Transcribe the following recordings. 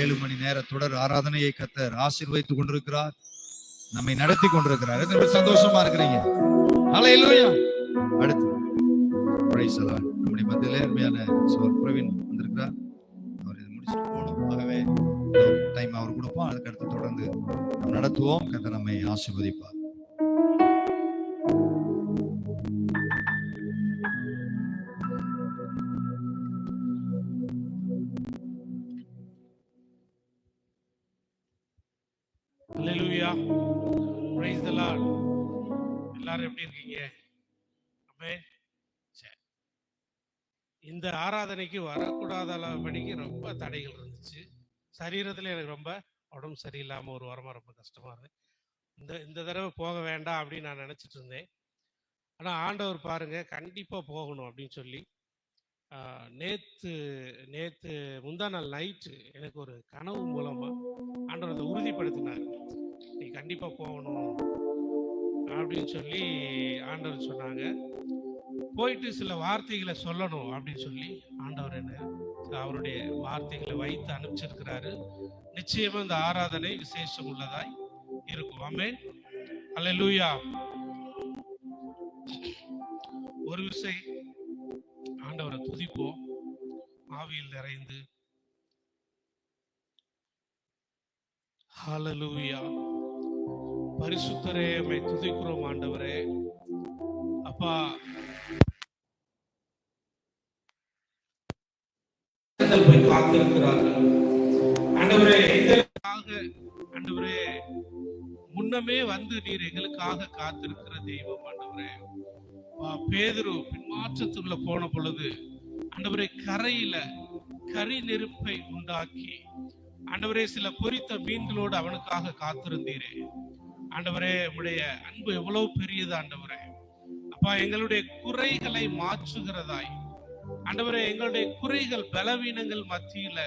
7 மணி நேர தொடர் ஆராதனையை கர்த்தர் ஆசீர்வதித்துக் கொண்டிருக்கிறார், நம்மை நடத்தி கொண்டிருக்கிறார். சந்தோஷமா இருக்கிறீங்க? ஹல்லேலூயா. அடுத்து பிரைஸ் தி லார்ட். நம்முடைய மத்தியிலே அருமையான சகோதரர் பிரவீன் வந்திருக்கிறார். அவர் இதை முடிச்சுட்டு போகணும். ஆகவே டைம் அவர் கொடுப்போம். அதுக்கு அடுத்து தொடர்ந்து நடத்துவோம். கர்த்தர் நம்மை ஆசீர்வதிப்பார். ஹல்லேலூயா. Praise the lord. எல்லாரும் எப்படி இருக்கீங்க? ஆமென். சரி. இந்த ஆராதனைக்கு வரக்கூடாதபடிக்கு ரொம்ப தடைகள் இருந்துச்சு. சரீரத்தில் எனக்கு ரொம்ப உடம்பு சரியில்லாமல் ஒரு வாரமாக ரொம்ப கஷ்டமாக இருந்தது. இந்த தடவை போக வேண்டாம் அப்படின்னு நான் நினச்சிட்டு இருந்தேன். ஆனால் ஆண்டவர் பாருங்க, கண்டிப்பாக போகணும் அப்படின்னு சொல்லி நேற்று முந்தா நாள் நைட்டு எனக்கு ஒரு கனவு மூலமாக ஆண்டவர் அதை உறுதிப்படுத்தினார். நீ கண்டிப்பாக போகணும் அப்படின்னு சொல்லி ஆண்டவர் சொன்னாங்க. போயிட்டு சில வார்த்தைகளை சொல்லணும் அப்படின்னு சொல்லி ஆண்டவர் என்ன அவருடைய வார்த்தைகளை வைத்து அனுப்பிச்சிருக்கிறாரு. நிச்சயமா இந்த ஆராதனை விசேஷம் உள்ளதாய் இருக்கும். ஆமென். ஹல்லேலூயா. ஒரு விஷயம் ஆண்டவரை துதிப்போம், ஆவியில் நிறைந்து. ஹல்லேலூயா. பரிசுத்தரே, உம்மை துதிக்கிறோம் ஆண்டவரே. அப்பா, போய் காத்திருக்கிறார்கள் ஆண்டவரே. எங்களுக்காக ஆண்டவரே முன்னமே வந்து நீர் எங்களுக்காக காத்திருக்கிற தெய்வம் ஆண்டவரே. பேதுரு பின்மாற்றத்துக்குள்ள போன பொழுது ஆண்டவரே கரையில கரி நெருப்பை உண்டாக்கி ஆண்டவரே சில பொரித்த மீன்களோடு அவனுக்காக காத்திருந்தீரே ஆண்டவரே. உம்முடைய அன்பு எவ்வளவு பெரியது ஆண்டவரே. அப்பா, எங்களுடைய குறைகளை மாற்றுகிறதாய் ஆண்டவரே, எங்களுடைய குறைகள் பலவீனங்கள் மத்தியில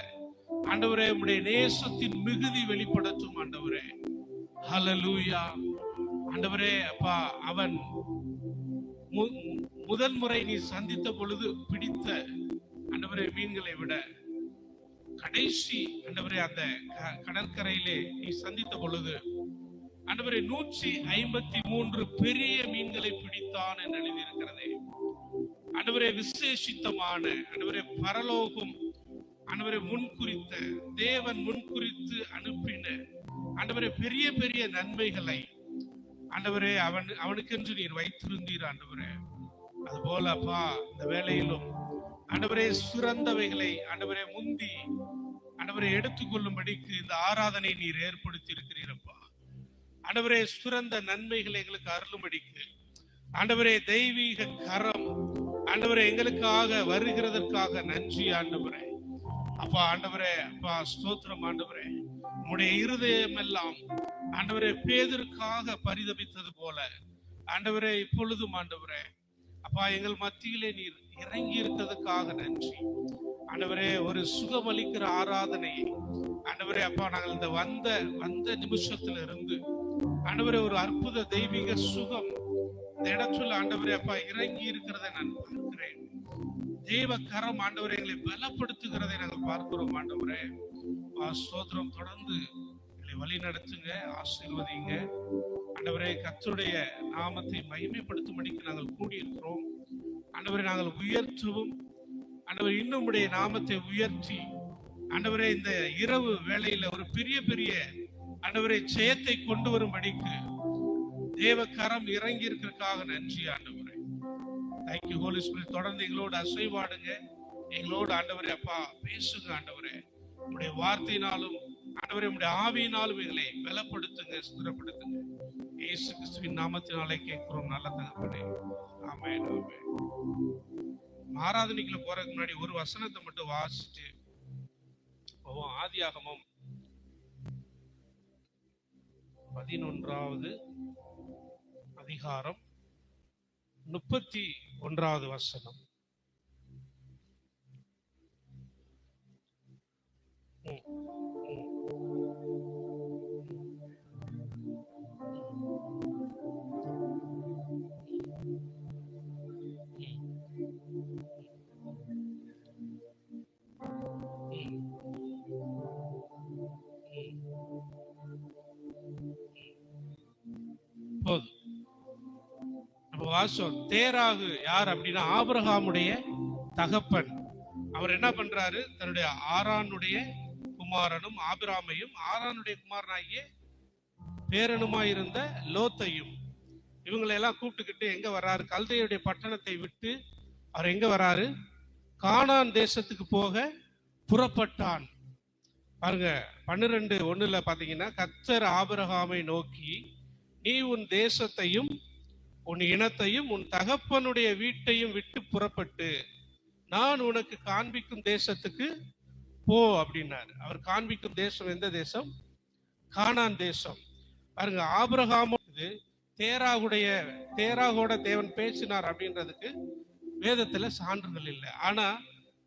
ஆண்டவரே உம்முடைய நேசத்தின் மிகுதி வெளிப்படுத்தும் ஆண்டவரே. ஹல்லேலூயா. ஆண்டவரே அப்பா, அவன் முதன்முறை நீ சந்தித்த பொழுது பிடித்த ஆண்டவரே மீன்களை விட கடைசி ஆண்டவரே அந்த கடற்கரையிலே நீ சந்தித்த பொழுது ஆண்டவரே 153 பெரிய மீன்களை பிடித்தான் என்று எழுதியிருக்கிறதே ஆண்டவரே. விசேஷித்தமான ஆண்டவரே பரலோகம் ஆண்டவரே முன்குறித்த தேவன் முன்குறித்து அனுப்பின ஆண்டவரே பெரிய பெரிய நன்மைகளை ஆண்டவரே அவனுக்கென்று நீர் வைத்திருந்தீர் ஆண்டவரே. அதுபோல அப்பா, இந்த வேளையிலும் ஆண்டவரே சிறந்தவைகளை ஆண்டவரே முந்தி ஆண்டவரே எடுத்துக்கொள்ளும்படிக்கு இந்த ஆராதனை நீர் ஏற்படுத்தி இருக்கிறீரப்பா. ஆண்டவரே சிறந்த நன்மைகளை எங்களுக்கு அருளும்படிக்கு ஆண்டவரே தெய்வீக கரம் ஆண்டவரே எங்களுக்காக வருகிறதற்காக நன்றி ஆண்டவரே. அப்பா ஆண்டவரே அப்பா ஸ்தோத்திரம் ஆண்டவரே. உம்முடைய இருதயம் எல்லாம் ஆண்டவரே பேதருக்காக பரிதபித்தது போல ஆண்டவரே இப்பொழுதும் ஆண்டவரே அப்பா எங்கள் மத்தியிலே நீர் இறங்கி இருக்கிறதுக்காக நன்றி ஆண்டவரே. ஒரு சுகமளிக்கிற ஆராதனையை ஆண்டவரே அப்பா நாங்கள் இந்த வந்த நிமிஷத்துல இருந்து ஆண்டவரே ஒரு அற்புத தெய்வீக சுகம் இந்த இடத்துல ஆண்டவரே அப்பா இறங்கி இருக்கிறதை நான் பார்க்கிறேன். தேவ கரம் ஆண்டவரே எங்களை பலப்படுத்துகிறதை நாங்கள் பார்க்கிறோம் ஆண்டவரே. ஸ்தோத்திரம். தொடர்ந்து எங்களை வழி நடத்துங்க, ஆசீர்வதிங்க ஆண்டவரே. கர்த்தருடைய நாமத்தை மகிமைப்படுத்தும்படிக்கு நாங்கள் கூடியிருக்கிறோம் ஆண்டவரே. நாங்கள் உயர்த்தவும் ஆண்டவரே இன்னும் உடைய நாமத்தை உயர்த்தி ஆண்டவரே இந்த இரவு வேளையில ஒரு பெரிய பெரிய ஆண்டவரே ஜெயத்தை கொண்டு வரும்படிக்கு தேவ கரம் இறங்கி இருக்கிறதுக்காக நன்றி ஆண்டவரே. Thank you Holy Spirit. தொடர்ந்து எங்களோடு அசைவாடுங்க, எங்களோடு ஆண்டவரே அப்பா பேசுங்க ஆண்டவரே. உடைய வார்த்தையினாலும் ஆண்டவரே உடைய ஆவியினாலும் எங்களை பலப்படுத்துங்க, ஸ்திரப்படுத்துங்க. இயேசு கிறிஸ்துவின் நாமத்தினாலே கேட்கிறோம் நல்ல தகப்பனே. ஆமென் ஆமென். ஆராதனைக்குள்ள போறதுக்கு முன்னாடி ஒரு வசனத்தை மட்டும் வாசிச்சு போவோம். ஆதியாகமம் 11வது அதிகாரம் 31வது வசனம். வாசம். தேராகு யார் அப்படின்னா ஆபிரகாமுடைய தகப்பன். அவர் என்ன பண்றாரு, தன்னுடைய ஆரானுடைய குமாரனும் ஆபிராமையும் ஆரானுடைய குமாரனாகிய பேரனுமாயிருந்த லோத்தையும் இவங்களை எல்லாம் கூப்பிட்டுக்கிட்டு எங்க வர்றாரு, கல்தையுடைய பட்டணத்தை விட்டு அவர் எங்க வர்றாரு, கானான் தேசத்துக்கு போக புறப்பட்டான். பாருங்க 12:1 பாத்தீங்கன்னா, கர்த்தர் ஆபிரகாமை நோக்கி, நீ உன் தேசத்தையும் உன் இனத்தையும் உன் தகப்பனுடைய வீட்டையும் விட்டு புறப்பட்டு நான் உனக்கு காண்பிக்கும் தேசத்துக்கு போ அப்படின்னாரு. அவர் காண்பிக்கும் தேசம் எந்த தேசம்? கானான் தேசம். பாருங்க, ஆபிரகாமோடு தேராகோட தேவன் பேசினார் அப்படின்றதுக்கு வேதத்துல சான்றுகள் இல்லை. ஆனா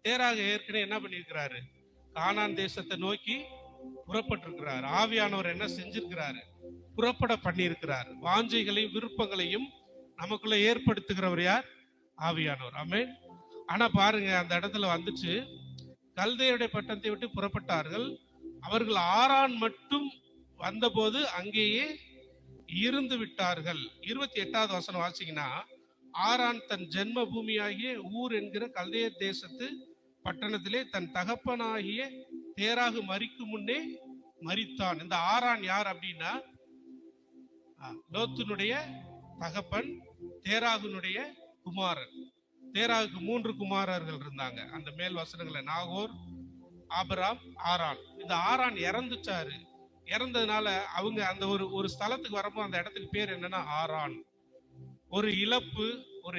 தேராக ஏற்கனவே என்ன பண்ணிருக்கிறாரு, கானான் தேசத்தை நோக்கி புறப்பட்டிருக்கிறார். ஆவியானவர் என்ன செஞ்சிருக்கிறாரு, புறப்பட பண்ணியிருக்கிறார். வாஞ்சைகளையும் விருப்பங்களையும் நமக்குள்ள ஏற்படுத்துகிறவர் யார்? ஆவியானவர். ஆமென். ஆனா பாருங்க, அந்த இடத்துல வந்துச்சு, கல்தையுடைய பட்டணத்தை விட்டு புறப்பட்டார்கள். அவர்கள் ஆரான் மட்டும் வந்தபோது அங்கேயே இருந்து விட்டார்கள். 28வது வசனம் வாசிங்கன்னா, ஆரான் தன் ஜென்ம பூமியாகிய ஊர் என்கிற கல்தையர் தேசத்து பட்டணத்திலே தன் தகப்பனாகிய தேராகு மரிக்கும் முன்னே மரித்தான். இந்த ஆரான் யார் அப்படின்னா, லோத்தினுடைய தகப்பன், தேராகுனுடைய குமாரன். தேராகுக்கு 3 குமாரர்கள் இருந்தாங்க. அந்த மேல் வசனங்களை நாகோர், ஆபிராம், ஆரான். இந்த ஆரான் இறந்துச்சாரு. இறந்ததுனால அவங்க அந்த ஒரு ஸ்தலத்துக்கு வரும்போது அந்த இடத்துக்கு பேர் என்னன்னா ஆரான். ஒரு இழப்பு, ஒரு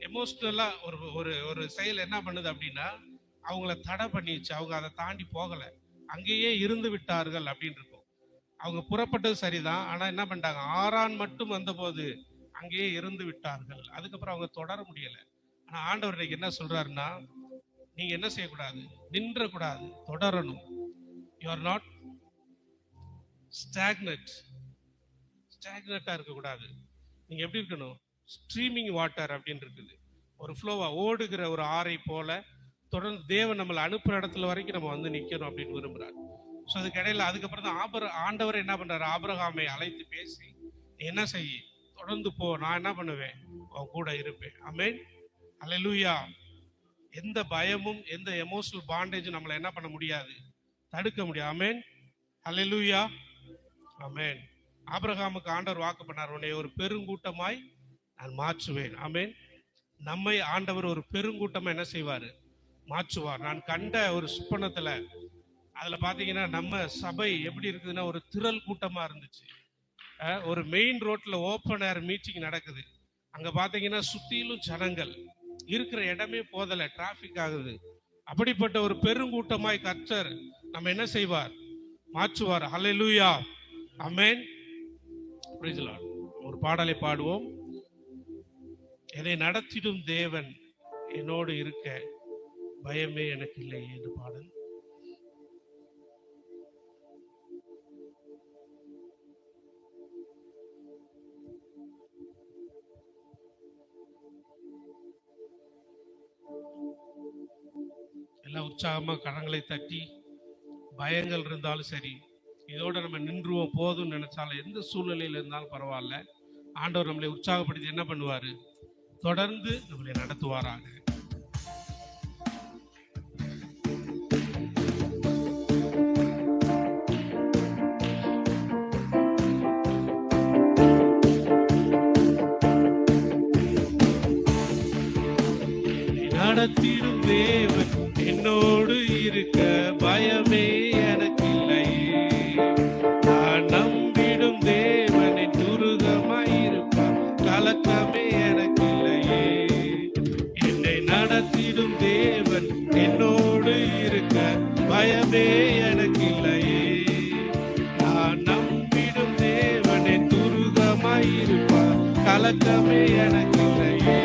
எமோஷனலா ஒரு செயல் என்ன பண்ணுது அப்படின்னா, அவங்கள தடை பண்ணிடுச்சு. அவங்க அதை தாண்டி போகல, அங்கேயே இருந்து விட்டார்கள் அப்படின்னு இருக்கும். அவங்க புறப்பட்டது சரிதான், ஆனா என்ன பண்ணிட்டாங்க, ஆரான் மட்டும் வந்த போது அங்கேயே இருந்து விட்டார்கள். அதுக்கப்புறம் அவங்க தொடர முடியல. ஆனா ஆண்டவர் இன்னைக்கு என்ன சொல்றாருன்னா, நீங்க என்ன செய்யக்கூடாது, நின்ற கூடாது, தொடரணும். யூ ஆர் நாட் ஸ்டாக்னட்டா இருக்கக்கூடாது. நீங்க எப்படி இருக்கணும், ஸ்ட்ரீமிங் வாட்டர் அப்படின்னு இருக்குது. ஒரு ஃப்ளோவா ஓடுகிற ஒரு ஆறை போல தொடர்ந்து தேவன் நம்மளை அனுப்புற இடத்துல வரைக்கும் நம்ம வந்து நிக்கணும் அப்படின்னு விரும்புறாரு. ஸோ அதுக்கு இடையில அதுக்கப்புறம் தான் ஆண்டவர் என்ன பண்றாரு, ஆபிரகாமை அழைத்து பேசி, என்ன செய்ய, தொடர்ந்து போ, நான் என்ன பண்ணுவேன், அவன் கூட இருப்பேன். ஆமென். அல்லேலூயா. எந்த பயமும் எந்த எமோஷனல் பாண்டேஜும் நம்மளை என்ன பண்ண முடியாது, தடுக்க முடியாது. ஆமென். அல்லேலூயா. ஆமென். ஆபிரகாமுக்கு ஆண்டவர் வாக்கு பண்ணார், உன்னை ஒரு பெருங்கூட்டமாய் நான் மாற்றுவேன். ஆமென். நம்மை ஆண்டவர் ஒரு பெருங்கூட்டமா என்ன செய்வாரு, மாற்றுவார். நான் கண்ட ஒரு சுப்பனத்துல அதுல பாத்தீங்கன்னா, நம்ம சபை எப்படி இருக்குதுன்னா, ஒரு திரள் கூட்டமா இருந்துச்சு. ஒரு மெயின் ரோட்ல ஓப்பன் ஏர் மீட்டிங் நடக்குது. அங்க பாத்தீங்கன்னா சுத்திலும் ஜனங்கள், இருக்கிற இடமே போதல, டிராபிக் ஆகுது. அப்படிப்பட்ட ஒரு பெருங்கூட்டமாய் கர்த்தர் நம்ம என்ன செய்வார், மாற்றுவார். Hallelujah. Amen. Praise the lord. ஒரு பாடலை பாடுவோம். என்னை நடத்திடும் தேவன் என்னோடு இருக்க பயமே எனக்கு இல்லை என்று பாடல். எல்லாம் உற்சாகமா கரங்களை தட்டி, பயங்கள் இருந்தாலும் சரி, இதோட நம்ம நின்றுவோம் போதும் நினைச்சாலும், எந்த சூழ்நிலையில இருந்தாலும் பரவாயில்ல, ஆண்டவர் நம்மளை உற்சாகப்படுத்தி என்ன பண்ணுவாரு, தொடர்ந்து நம்மளை நடத்துவாராக. நடத்திடும் தேவன் என்னோடு இருக்க பயமே எனக்கு இல்லையே. நான் நம்பிடும் தேவனை துருகமாயிருப்பார், கலக்கமே எனக்கு இல்லையே. என்னை நடத்திடும் தேவன் என்னோடு இருக்க பயமே எனக்கு இல்லையே. நான் நம்பிடும் தேவனை துருகமாயிருப்பார், கலக்கமே எனக்கு இல்லையே.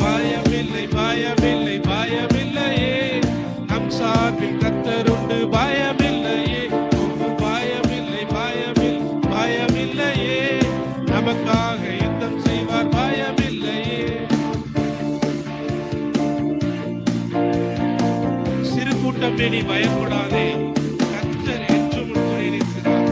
பயமில்லை பயமில்லை பயமில்லையே, நம் சார்பில் கர்த்தருண்டு பயமில்லையே. பயமில்லை பயமில்லை பயமில்லையே, நமக்காக யுத்தம் செய்வார் பயமில்லையே. சிறு கூட்டமே நீ பயப்படாதே, கர்த்தர் என்றும் உன் துணை நிற்கிறார்.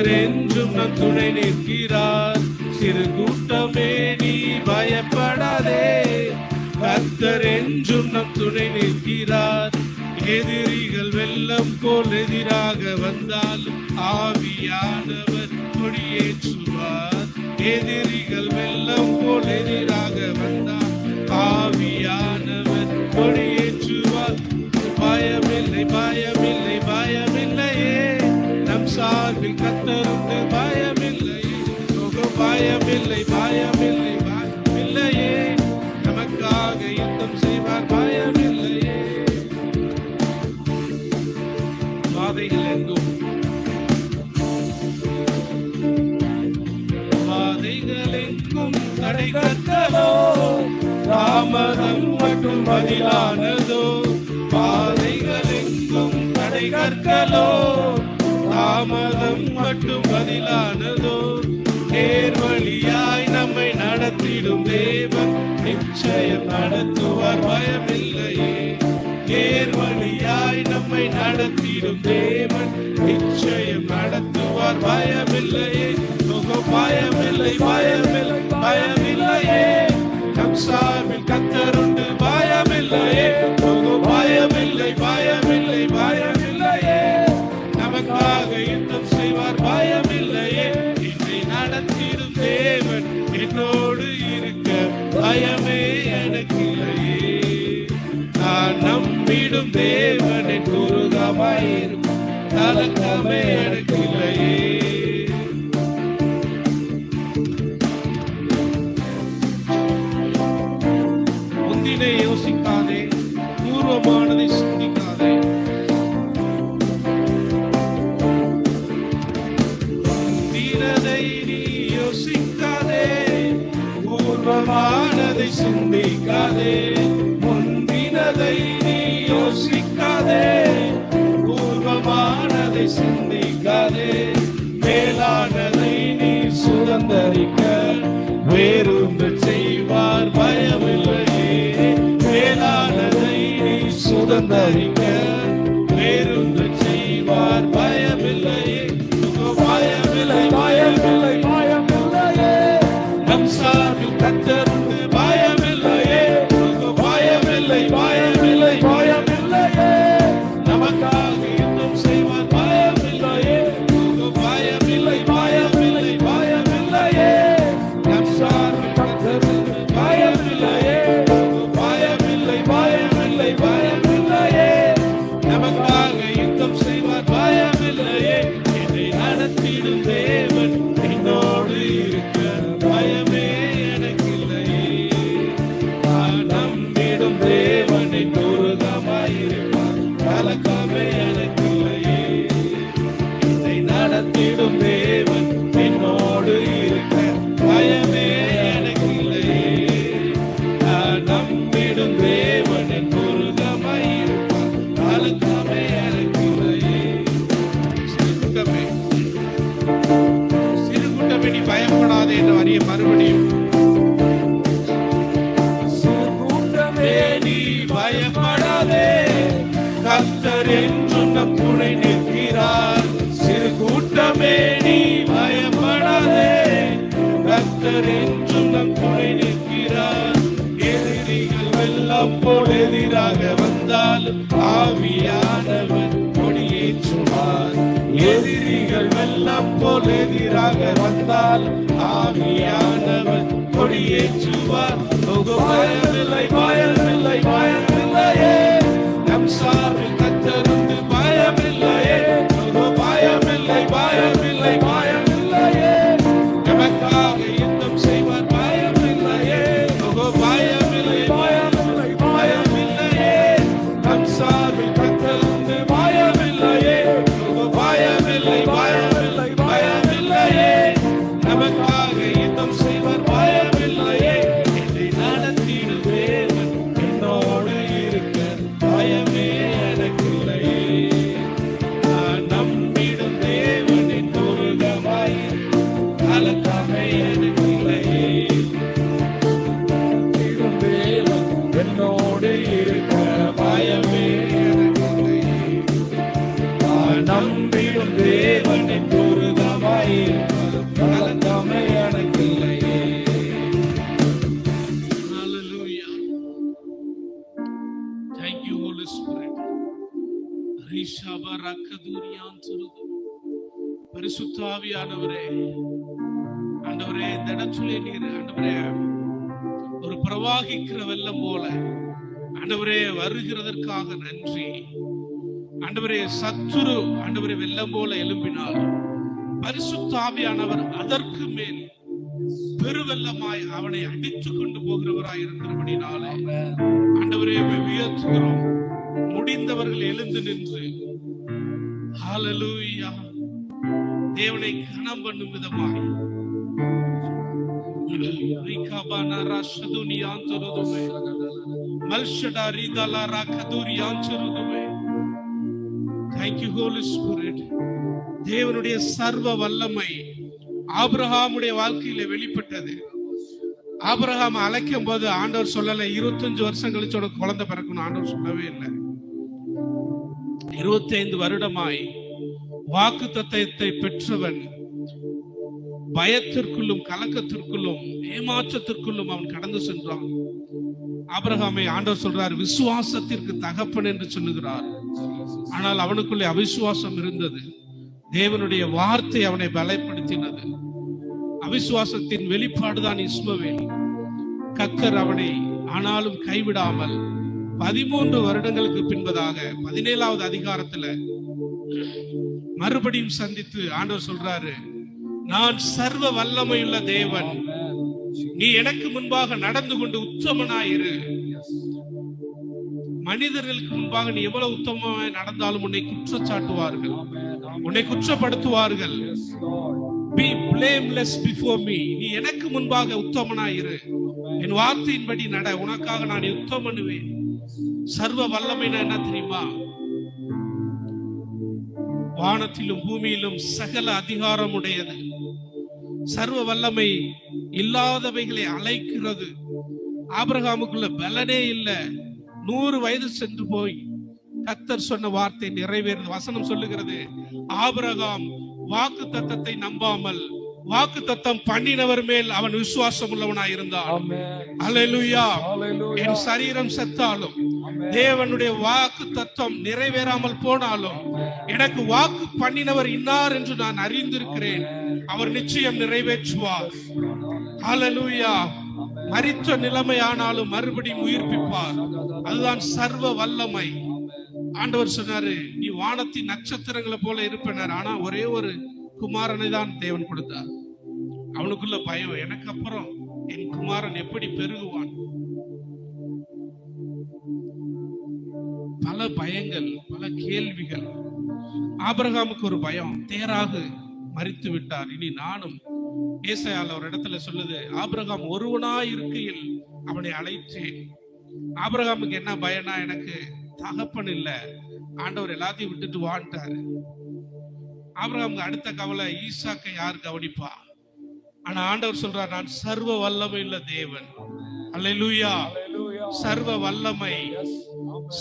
கர்த்தர் என்றும் நம் துணை நிற்கிறார். சிறு கூட்டமே நீ பயப்படாதே, கர்த்தர் என்றும் நம் துணை நிற்கிறார். எதிரிகள் வெள்ளம் போல் எதிராக வந்தாலும் ஆவியானவர் கொடியேற்றுவார். எதிரிகள் வெள்ளம் போல் எதிராக வந்தால் ஆவியானவர் கொடியேற்றுவார். பயமில்லை பயமில்லை பயமில்லையே, நம் சார்பில் கர்த்தர் உண்டு. பயமில்லையே, பயமில்லை பயமில்லை பயமில்லையே, நமக்காக யுத்தம் செய்வார். பயமில்லையே. பாதைகள் எங்கும் தடை கற்களோ, தாமதம் மற்றும் பதிலானதோ. பாதைகள் எங்கும் தடை கற்களோ, தாமதம் மற்றும் பதிலானதோ. நேர்வழியாய் நம்மை நடத்திடும் தேவன் நிச்சயம் நடத்துவார். பயமில்லையே, நேர்வழியாய் நம்மை நடத்திடும் தேவன் நிச்சயம் நடத்துவார். பயமில்லையே, பயமில்லை பயமில்லை பயமில்லையே, நம் சார்பில் கர்த்தர் உண்டு. பயமில்லையே, பயமில்லை பயமில்லை பயமில்லையே, நமக்காக யுத்தம் செய்வார். பயமில்லையே, என்னை நடத்திடும் தேவன் என்னோடு இருக்க பயமே எனக்கு இல்லையே. நான் நம்பிடும் தேவனை குருகமாயிருக்கும் கலக்கமே எனக்கு இல்லையே. முந்தினை யோசிக்காதே, பூர்வமானதை சிந்திக்காதே. முந்தினதை நீ யோசிக்காதே, பூர்வமானதை சிந்திக்காதே. முந்தினதை நீ யோசிக்காதே, பூர்வமானதை சிந்திக்காதே. மேலானதை நீ சுதந்தரிக்க வேறொன்று செய்வார். பயமில்லையே, மேலானதை நீ சுதந்தரிக்க வேறொன்று செய்வார். பயமில்லையே, பயமில்லை பயமில்லை பயமில்லையே, நம் சார்பில் கர்த்தர் உண்டு. பயமில்லையே, பயமில்லை பயமில்லை பயமில்லையே, நமக்காக யுத்தம் செய்வார். பயமில்லையே, பயமில்லை பயமில்லை பயமில்லையே, நம் சார்பில் கர்த்தர் உண்டு. பயமில்லையே, பயமில்லை பயமில்லை பயமில்லையே, நமக்காக யுத்தம் செய்வார். பயமில்லையே, என்னை நடத்திடும் தேவன் என்னோடு இருக்க பயமே எனக்கு இல்லையே. நான் நம்பிடும் தேவனை துருகமாயிருப்பார். கலக்கமே எனக்கு இல்லையே. என்னை நடத்திடும் தேவன் என்னோடு இருக்க பயமே எனக்கு இல்லையே. நான் நம்பிடும் தேவனை துருகமாயிருப்பார். கலக்கமே எனக்கு இல்லையே. சிறுகுட்டமே, சிறுகுட்டமே நீ பயப்படாதே என்ற வரிய மறுபடியும். சிறுகுட்டமே நீ பயப்படாதே, கர்த்தர் என்றும் நம் துணை நிற்கிறார். சிறு கூட்டமே நீ பயப்படாதே, கர்த்தர் என்றும் நம் துணை நிற்கிறார். எதிரிகள் வெள்ளம் போல் எதிராக வந்தாலும் ஆவியானவர் கொடியேற்றுவார். எதிரிகள் வெள்ளம் போல் எதிராக வந்தால் ஆவியானவர் கொடியேற்றுவார். பயமில்லை பயமில்லை பயமில்லையே, நம் சார்பில் கர்த்தர் உண்டு. பயமில்லையே, பயமில்லை பயமில்லை பயமில்லையே, நமக்காக யுத்தம் செய்வார். பயமில்லையே, பயமில்லை பயமில்லை பயமில்லையே, நம் சார்பில் கர்த்தர் உண்டு. பயமில்லையே, பயமில்லை பயமில்லை பயமில்லையே, நமக்காக யுத்தம் செய்வார். பயமில்லையே, என்னை நடத்திடும் தேவன் என்னோடு பரிசுத்த ஆவியானவரே, ஆண்டவரே, இந்த இடத்திலே நீர் ஆண்டவரே ஒரு பிரவாகிக்கிற வெள்ளம் போல ஆண்டவரே வருகிறதற்காக நன்றி. ஆண்டவரே, சத்துரு ஆண்டவரே வெள்ளம் போல எழும்பினால் பரிசுத்த ஆவியானவர் அதற்கு மேல் பெருவெள்ளமாய் அவனை அடித்துக் கொண்டு போகிறவராய் இருக்கிறபடினாலே ஆண்டவரே உயர்த்துகிறோம். முடிந்தவர்கள் எழுந்து நின்று ஹல்லேலூயா தேவனை கனம் பண்ணும் விதமாய் தேவனுடைய சர்வ வல்லமை ஆபிரகாமுடைய வாழ்க்கையில வெளிப்பட்டது. ஆபிரகாம் அழைக்கும் போது ஆண்டவர் சொல்லல 25 வருஷம் கழிச்சு உனக்கு குழந்தை பிறக்கணும், ஆண்டவர் சொல்லவே இல்லை. 25 வருடமாய் வாக்கு தத்தத்தை பெற்றவன் பயத்திற்குள்ளும் கலக்கத்திற்குள்ளும் ஏமாற்றத்திற்குள்ளும் அவன் கடந்து சென்றான். ஆபிரகாமை ஆண்டவர் சொல்றார் விசுவாசத்திற்கு தகப்பன் என்று சொல்லுகிறார். ஆனால் அவனுக்குள்ளே அவிசுவாசம் இருந்தது. தேவனுடைய வார்த்தை அவனை பலப்படுத்தினது. அவிசுவாசத்தின் வெளிப்பாடுதான் இஸ்மவேல். கர்த்தர் அவனை ஆனாலும் கைவிடாமல் 13 வருடங்களுக்கு பின்பதாக 17வது அதிகாரத்துல மறுபடியும் சந்தித்து ஆண்டவர் சொல்றாரு, நான் சர்வ வல்லமையுள்ள தேவன், நீ எனக்கு முன்பாக நடந்து கொண்டு உத்தமனாயிரு. மனிதர்களுக்கு முன்பாக நீ எவ்வளவு உத்தமமாய் நடந்தாலும் உன்னை குற்றச்சாட்டுவார்கள், உன்னை குற்றப்படுத்துவார்கள். Be blameless before me. நீ எனக்கு முன்பாக உத்தமனாயிரு, என் வார்த்தையின்படி நட, உனக்காக நான் யுத்தம் பண்ணுவேன். சர்வ வல்லமைனா என்ன தெரியுமா? வானத்திலும் பூமியிலும் சகல அதிகாரம் உடையது. சர்வ வல்லமை இல்லாதவைகளை அழைக்கிறது. ஆபிரகாமுக்குள்ள பலனே இல்லை. 100 வயது சென்று போய் கர்த்தர் சொன்ன வார்த்தை நிறைவேறுது. வசனம் சொல்லுகிறது, ஆபிரகாம் வாக்கு தத்தத்தை நம்பாமல் வாக்கு தத்தம் பண்ணினவர் மேல் அவன் விசுவாசம் உள்ளவனாய் இருந்தான். அல்லேலூயா. என் சரீரம் செத்தாலும் தேவனுடைய வாக்கு தத்தம் நிறைவேறாமல் போனாலும் எனக்கு வாக்கு பண்ணினவர் இன்னார் என்று நான் அறிந்திருக்கிறேன். அவர் நிச்சயம் நிறைவேற்றுவார். அல்லேலூயா. மரித்த நிலைமையானாலும் மறுபடியும் உயிர்ப்பிப்பார். அதுதான் சர்வ வல்லமை. ஆண்டவர் சொன்னாரு, நீ வானத்தின் நட்சத்திரங்களை போல இருப்பனர். ஆனா ஒரே ஒரு குமாரனை தான் தேவன் கொடுத்தார். அவனுக்குள்ள பயம், எனக்கு அப்புறம் என் குமாரன் எப்படி பெருகுவான்? பல பயங்கள், பல கேள்விகள். ஆபிரகாமுக்கு ஒரு பயம், தேராகு மரித்து விட்டார், இனி நானும். ஏசாயால ஒரு இடத்துல சொல்லுது, ஆபிரகாம் ஒருவனாய் இருக்கையில் அவனை அழைத்தேன். ஆபிரகாமுக்கு என்ன பயனா, எனக்கு தகப்பன் இல்ல, ஆண்டவர் எல்லாத்தையும் விட்டுட்டு வாழ்ந்தாரு. ஆபிரகாமுக்கு அடுத்த கவலை, ஈசாக்கை யார் கவனிப்பா? ஆனா ஆண்டவர் சொல்றார், நான் சர்வ வல்லமை உள்ள தேவன். அல்லேலூயா. சர்வ வல்லமை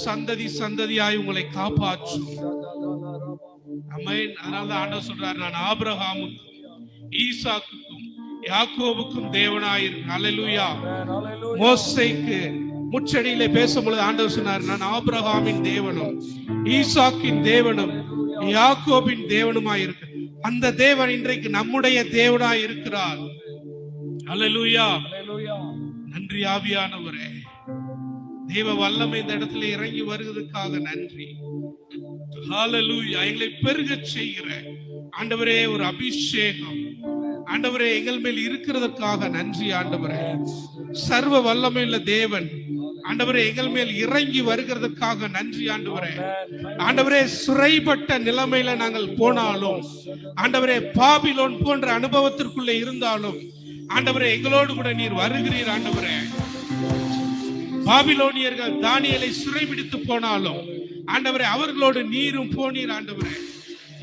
சந்ததி சந்ததியாய் உங்களை காப்பாற்றும். ஆமென். அதனால ஆண்டவர் சொல்றார், நான் ஆபிரகாமுக்கும் ஈசாக்குக்கும் யாக்கோபுக்கும் தேவனாயிருக்கிறேன். அல்லேலூயா. மோசேக்கு முச்சடியிலே பேசும்பொழுது ஆண்டவர் சொன்னார், நான் ஆபிரகாமின் தேவனும் ஈசாக்கின் தேவனும் யாக்கோபின் தேவனுமாய் இருக்கு. அந்த தேவன் இன்றைக்கு நம்முடைய தேவனாய் இருக்கிறார். அல்லேலூயா. நன்றி ஆவியானவரே. தேவ வல்லமை இந்த இடத்துல இறங்கி வருவதற்காக நன்றி. ஹல்லேலூயா. எங்களை பெருகச் செய்கிற ஆண்டவரே ஒரு அபிஷேகம் ஆண்டவரே எங்கள் மேல் இருக்கிறதற்காக நன்றி ஆண்டவரே. சர்வ வல்லமையுள்ள தேவன் ஆண்டவரே எங்கள் மேல் இறங்கி வருகிறதுக்காக நன்றி ஆண்டவரே. ஆண்டவரே, சிறைப்பட்ட நிலைமையில நாங்கள் போனாலும், ஆண்டவரே பாபிலோன் போன்ற அனுபவத்திற்குள்ளே இருந்தாலும், ஆண்டவரே எங்களோடு கூட நீர் வருகிறீர் ஆண்டவரே. பாபிலோனியர்கள் தானியேலை சிறைபிடித்து போனாலும் ஆண்டவரே அவர்களோடு நீரும் போனீர் ஆண்டவரே.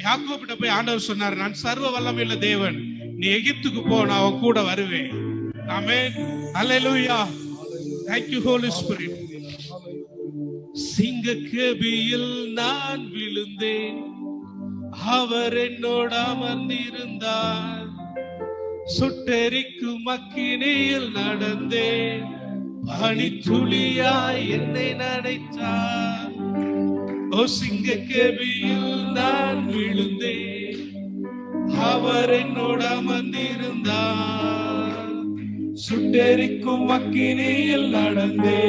யாக்கோபிட்ட போய் ஆண்டவர் சொன்னார், நான் சர்வ வல்லமையுள்ள தேவன், நீ எகிப்துக்கு போ, நான் அவன் கூட வருவேன். ஆமென். அல்லேலூயா. Thank you Holy Spirit. சிங்க கெபியில் நான் விழுந்தேன், அவர் என்னோடு அமர்ந்திருந்தார். சுட்டெரிக்கும் அக்கினியில் நடந்தேன், பனித்துளியாய் என்னை நனைத்தார். ஓ சிங்க கெபியில் நான் விழுந்தேன், அவர் என்னோட அமர்ந்திருந்தார். சுட்டெரிக்கும் அக்கினியில் நடந்தே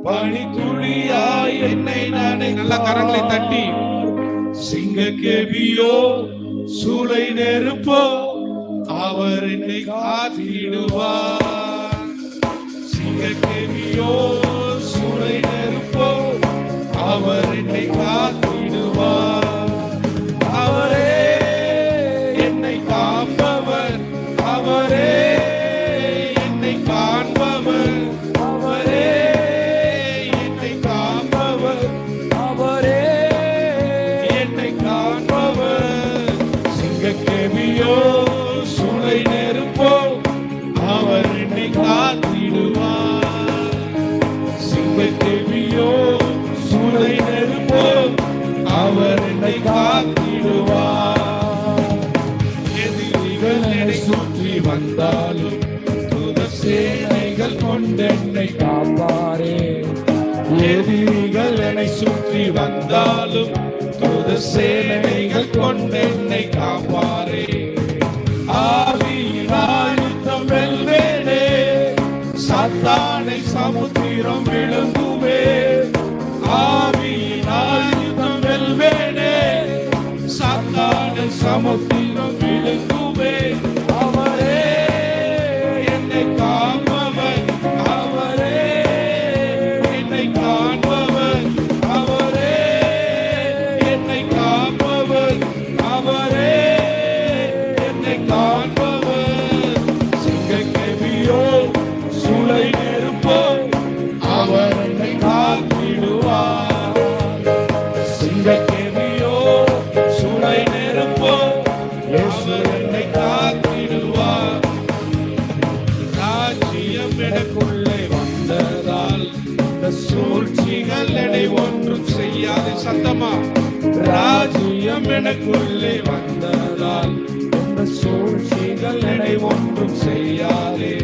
பனித்துளியாய் என்னை நானே. நல்ல கரங்களை தட்டி. சிங்க கேபியோ சூளை நெருப்போ அவர் என்னை காத்திடுவார். சிங்க கேபியோ சூளை நெருப்போ அவர் என்னை காத்திடுவார். அவரே என்னை காப்பவர், அவரே என்னை காண்பவர், அவரே என்னை காப்பவர், அவரே என்னை காண்பவர். சிங்கக்கேபியோ சூளை நெருப்போ அவர் என்னை காத்திடுவார். சிங்கக்கேபியோ சூளை நெருப்போ அவர் என்னை காத்திடுவார். எதிரிகள் என்னை சுற்றி வந்தாலும் தூதர் சேனைகள் கொண்டென்னை காப்பாரே. எதிரிகள் என்னை சுற்றி வந்தாலும் தூதர் சேனைகள் கொண்டென்னை காப்பாரே. ஆவியினால் யுத்தம் வெல்வேனே, சாத்தானை சமுத்திரம் விழுங்குவே. ஆவியினால் யுத்தம் வெல்வேனே, சாத்தானை சமுத்திரம் விழுங்குவே. அவரே என்னை காப்பவர், அவரே என்னை காண்பவர், அவரே என்னை காப்பவர், அவரே என்னை காண்பவர். சிங்கக்கேபியோ சூளை நெருப்போ அவர் என்னை காத்திடுவார். சிங்கக்கேபியோ சூளை நெருப்போ அவர் என்னை காத்திடுவார். ராஜ்யம் எனக்குள்ளே வந்ததால் இந்த சூழ்ச்சிகள் என்னை ஒன்றும் செய்யாது. சத்தமா. ராஜ்யம் எனக்குள்ளே வந்ததால் இந்த சூழ்ச்சிகள் என்னை ஒன்றும் செய்யாதே.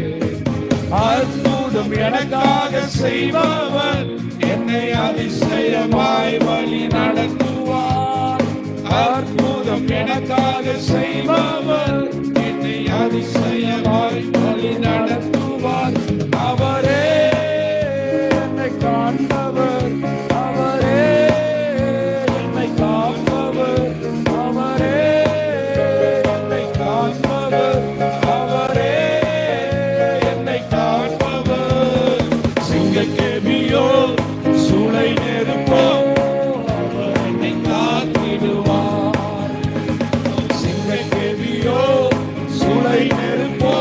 அற்புதம் எனக்காக செய்பவர் என்னை அதிசயமாய் வழி நடத்துவார். அற்புதம் எனக்காக செய்பவர் என்னை அதிசயமாய் வழி நடத்துவார். அவரே என்னை காண்பவர், அவரே என்னை காப்பவர், அவரே என்னை காண்பவர், அவரே என்னை காண்பவர். சிங்கக்கேபியோ சூளை நெருப்போ அவர் என்னை காத்திடுவார். சிங்கக்கேபியோ சூளை நெருப்போ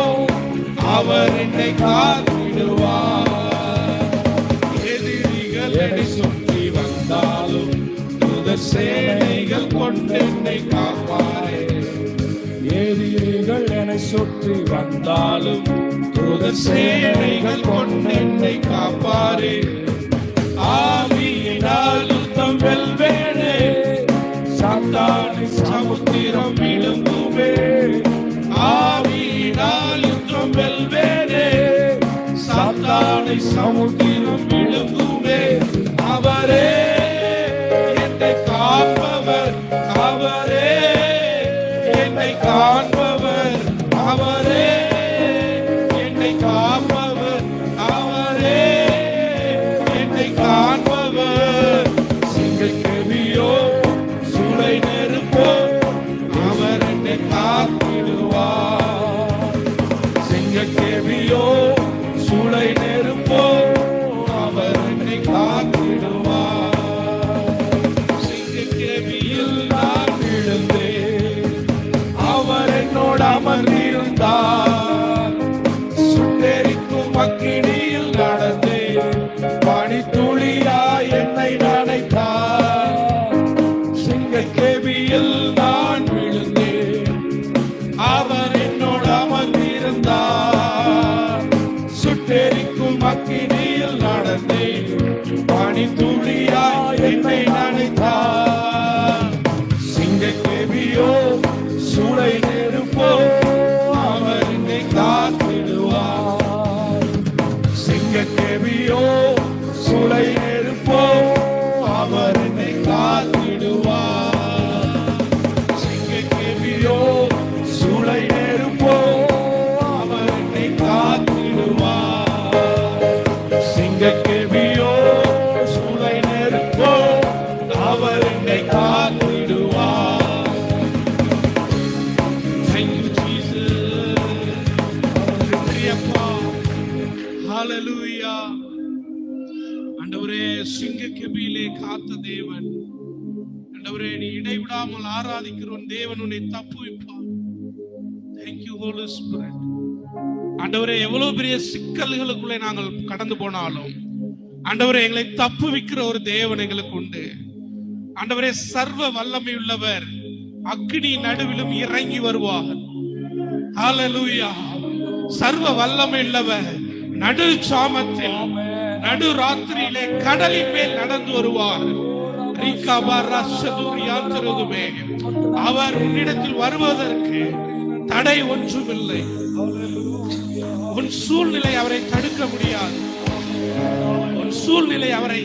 அவர் என்னை காத்திடுவார். எதிரிகள் என்னை சுற்றி வந்தாலும் தூதர் சேனைகள் கொண்டு என்னை காப்பாரே. எதிரிகள் என்னை சுற்றி வந்தாலும் தூதர் சேனைகள் கொண்டு என்னை காப்பாரே. ஆவியினால் யுத்தம் வெல்வேனே, சாத்தானை சமுத்திரம் விழுங்குவே. ஆவியினால் யுத்தம் வெல்வேனே, சாத்தானை சமுத்திரம் விழுங்குவே. அவரே என்னை காப்பவர், அவரே என்னை காண்பவர், அவரே என்னை காப்பவர், அவரே என்னை காண்பவர். சிங்கக்கேபியோ சூளை நெருப்போ அவர் என்னை காத்திடுவார். சிங்கக்கேபியோ சூளை நெருப்போ அவர் என்னை காத்திடுவார். சிங்கக்கேபியில் நான் விழுந்தேன், அவர் என்னோடு அமர்ந்திருந்தார். சுட்டெரிக்கும் அக்கினியில் நடந்தேன், பனித்துளியாய் என்னை நனைத்தார். சிங்கக்கேபியில் நான் விழுந்தேன், அவர் என்னோடு அமர்ந்திருந்தார். சுட்டெரிக்கும் அக்கினியில் நடந்தேன், பனித்துளியாய் என்னை நனைத்தார். சிங்கக்கேபியோ சூளை நெருப்போ அவர் என்னை காத்திடுவார். சிங்கக்கேபியோ சூளை நெருப்போ அவர் என்னை காத்திடுவார். சிங்கக்கேபியோ ஹalleluya. ஆண்டவரே, சிங்க கெபியிலே காத்த தேவன், ஆண்டவரே நீ இடைவிடாமல் ஆராதிக்கிறோம் தேவன், உன்னை தப்புவிப்பார். Thank you Holy Spirit. ஆண்டவரே, எவ்வளவு பெரிய சிக்கல்களுக்குள்ளே நாங்கள் கடந்து போனாலும் ஆண்டவரே எங்களை தப்புவிக்கிற ஒரு தேவன் எங்களுக்கு உண்டு. ஆண்டவரே, சர்வ வல்லமை உள்ளவர், அக்னி நடுவிலும் இறங்கி வருவார். ஹalleluya. சர்வ வல்லமை உள்ளவர் நடு சாமத்தில் நடு ராத்திரியிலே கடலின் மேல் நடந்து வருவார். அவர் உன்னிடத்தில் வருவதற்கு தடை ஒன்றுமில்லை. உன் சூழ்நிலை அவரை தடுக்க முடியாது. உன் சூழ்நிலை அவரை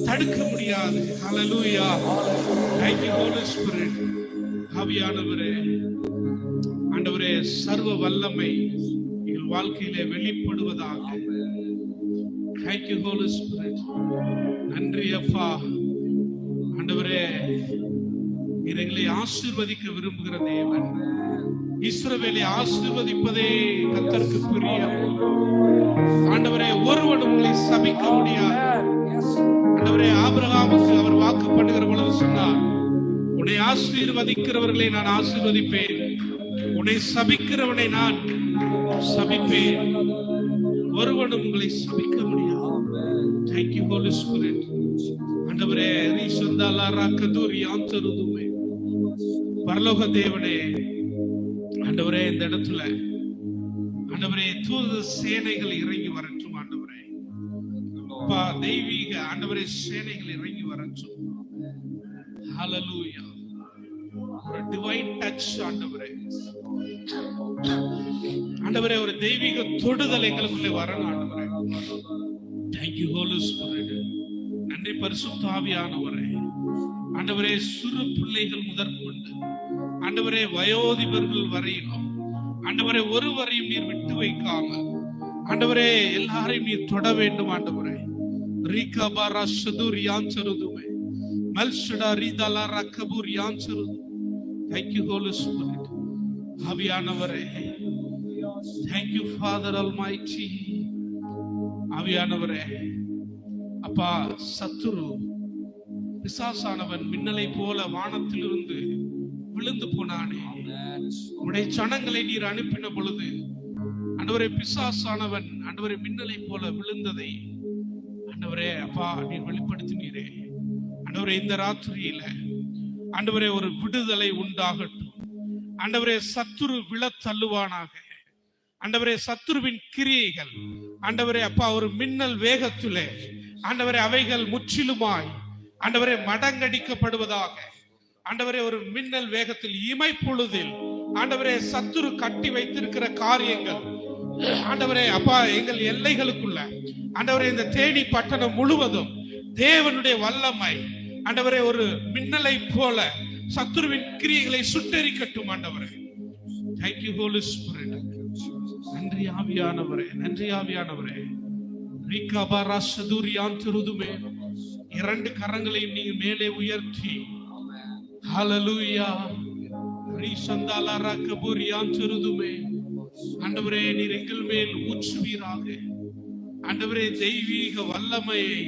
தடுக்க முடியாது. ஹalleluya. Thank you Holy Spirit. ஆவியானவரே, ஆண்டவரே, சர்வ வல்லமை எங்கள் வாழ்க்கையிலே வெளிப்படுவதாக. Thank you Holy Spirit. நன்றி அப்பா. ஆண்டவரே, நீர் எங்களை ஆசீர்வதிக்க விரும்புகிற தேவன். இஸ்ரவேலை ஆசீர்வதிப்பதே கர்த்தருக்கு பிரியம். ஆண்டவரே, ஒருவன் உங்களை சபிக்க முடியாது. ஆண்டவரே, ஆபிரகாமுக்கு அவர் வாக்கு பண்ணுகிற பொழுது சொன்னார், உன்னை ஆசீர்வதிக்கிறவர்களை நான் ஆசீர்வதிப்பேன், உன்னை சபிக்கிறவனை நான் சபிப்பேன். ஒருவனும் உங்களை சபிக்க முடியாது. Thank you Holy Spirit. ஆண்டவரே, பரலோக தேவனே, ஆண்டவரே, இந்த இடத்துல ஆண்டவரே தூது சேனைகள் இறங்கி வரட்டும். ஆண்டவரே அப்பா, தெய்வீக ஆண்டவரே சேனைகள் இறங்கி வரட்டும். ஹalleluya. ஒரு டிவைன் டச் ஆண்டவரே, ஆண்டவரே, ஒரு தெய்வீக தொடுதல் எங்களுக்குள்ளே வரணும் ஆண்டவரே. Thank you Holy Spirit. நன்றி பரிசுத்த ஆவியானவரே. ஆண்டவரே, சிறு பிள்ளைகள் முதற்கொண்டு ஆண்டவரே வயோதிபர்கள் வரையிலும் ஆண்டவரே ஒருவரையும் நீர் விட்டு வைக்காமல் ஆண்டவரே எல்லாரையும் நீர் தொட வேண்டும். ஆண்டவரே, ரீகபாரா ஷதுர் யான்சருதுமே மல்ஷடா ரீதலா ரக்கபூர் யான்சருது. Thank you Holy Spirit. ஆவியானவரே, Thank you Father Almighty. ஆவியானவரே, அப்பா, சத்துரு பிசாசானவன் மின்னலை போல வானத்திலிருந்து விழுந்து போனானே, உடைய சனங்களை நீர் அனுப்பின பொழுது ஆண்டவரே பிசாசானவன் ஆண்டவரே மின்னலை போல விழுந்ததை ஆண்டவரே அப்பா நீர் வெளிப்படுத்தினீரே. ஆண்டவரே, இந்த ராத்திரியில ஆண்டவரே ஒரு விடுதலை உண்டாகட்டும். ஆண்டவரே, சத்துரு விழ தள்ளுவானாக. ஆண்டவரே, சத்துருவின் கிரியைகள் ஆண்டவரே அப்பா ஒரு மின்னல் வேகத்திலே ஆண்டவரே அவைகள் முற்றிலுமாய் ஆண்டவரே மடங்கடிக்கப்படுவதாக. ஆண்டவரே, ஒரு மின்னல் வேகத்தில் இமைப்பொழுதில் ஆண்டவரே சத்துரு கட்டி வைத்திருக்கிற காரியங்கள் ஆண்டவரே அப்பா எங்கள் எல்லைகளுக்குள்ள ஆண்டவரே இந்த தேனி பட்டணம் முழுவதும் தேவனுடைய வல்லமை ஆண்டவரே ஒரு மின்னலை போல சத்துருவின் கிரியைகளை சுட்டெரிக்கட்டும். ஆண்டவரே, Thank you Holy Spirit. நன்றி ஆவியானவரே, நன்றி ஆவியானவரே. ரீகபாரா ஷதுர் யான்சருதுமே இரண்டு கரங்களையும் நீங்க மேலே உயர்த்தி ஹalleluya ரீசந்தாலா ரக்கபூர் யான்சருதுமே ஆண்டவரே நீர் எங்கள் மேல் ஊற்றுவீராக. ஆண்டவரே, தெய்வீக வல்லமையை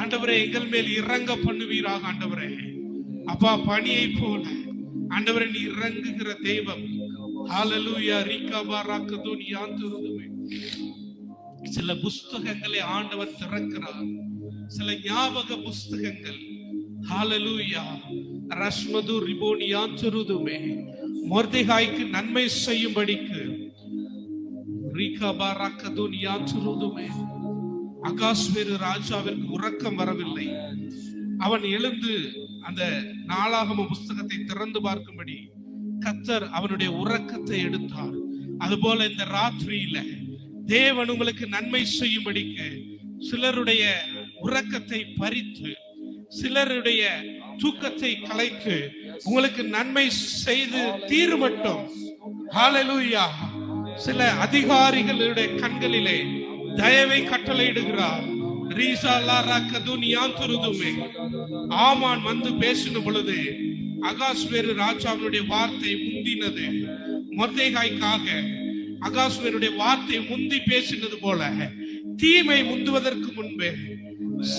ஆண்டவரே எங்கள் மேல் இறங்க பண்ணுவீராக. ஆண்டவரே அப்பா, பனியை போல ஆண்டவரே நீ இறங்குகிற தெய்வம். ஹalleluya ரீகபாரா கதுன் யான்சருதுமே. சில புஸ்தகங்களை ஆண்டவர் திறக்கிறார், சில ஞாபக புஸ்தகங்கள். ஹalleluya ரஷ்மது ரிபோனி யான்சருதுமே மொர்தெகாய்க்கு நன்மை செய்யும்படிக்கு ரீகபாரா கதுன் யான்சருதுமே. அகாஸ்வேரு ராஜாவிற்கு உறக்கம் வரவில்லை. அவன் எழுந்து அந்த நாளாகம புஸ்தகத்தை திறந்து பார்க்கும்படி கர்த்தர் அவனுடைய உறக்கத்தை எடுத்தார். அதுபோல இந்த ராத்திரியில தேவன் உங்களுக்கு நன்மை செய்யும்படிக்கு சிலருடைய உறக்கத்தை பறித்து சிலருடைய தூக்கத்தை கலைத்து உங்களுக்கு நன்மை செய்து தீருமட்டும். ஹalleluya. சில அதிகாரிகளுடைய கண்களிலே தயவை கட்டளையிடுகிறார். ஆமான் வந்து பேசின பொழுது அகாஸ்வேரு ராஜாவினுடைய வார்த்தை முந்தினது. மொர்தெகாய்க்காக அகாஸ்வேருடைய வார்த்தை முந்தி பேசினது போல தீமை முந்துவதற்கு முன்பே,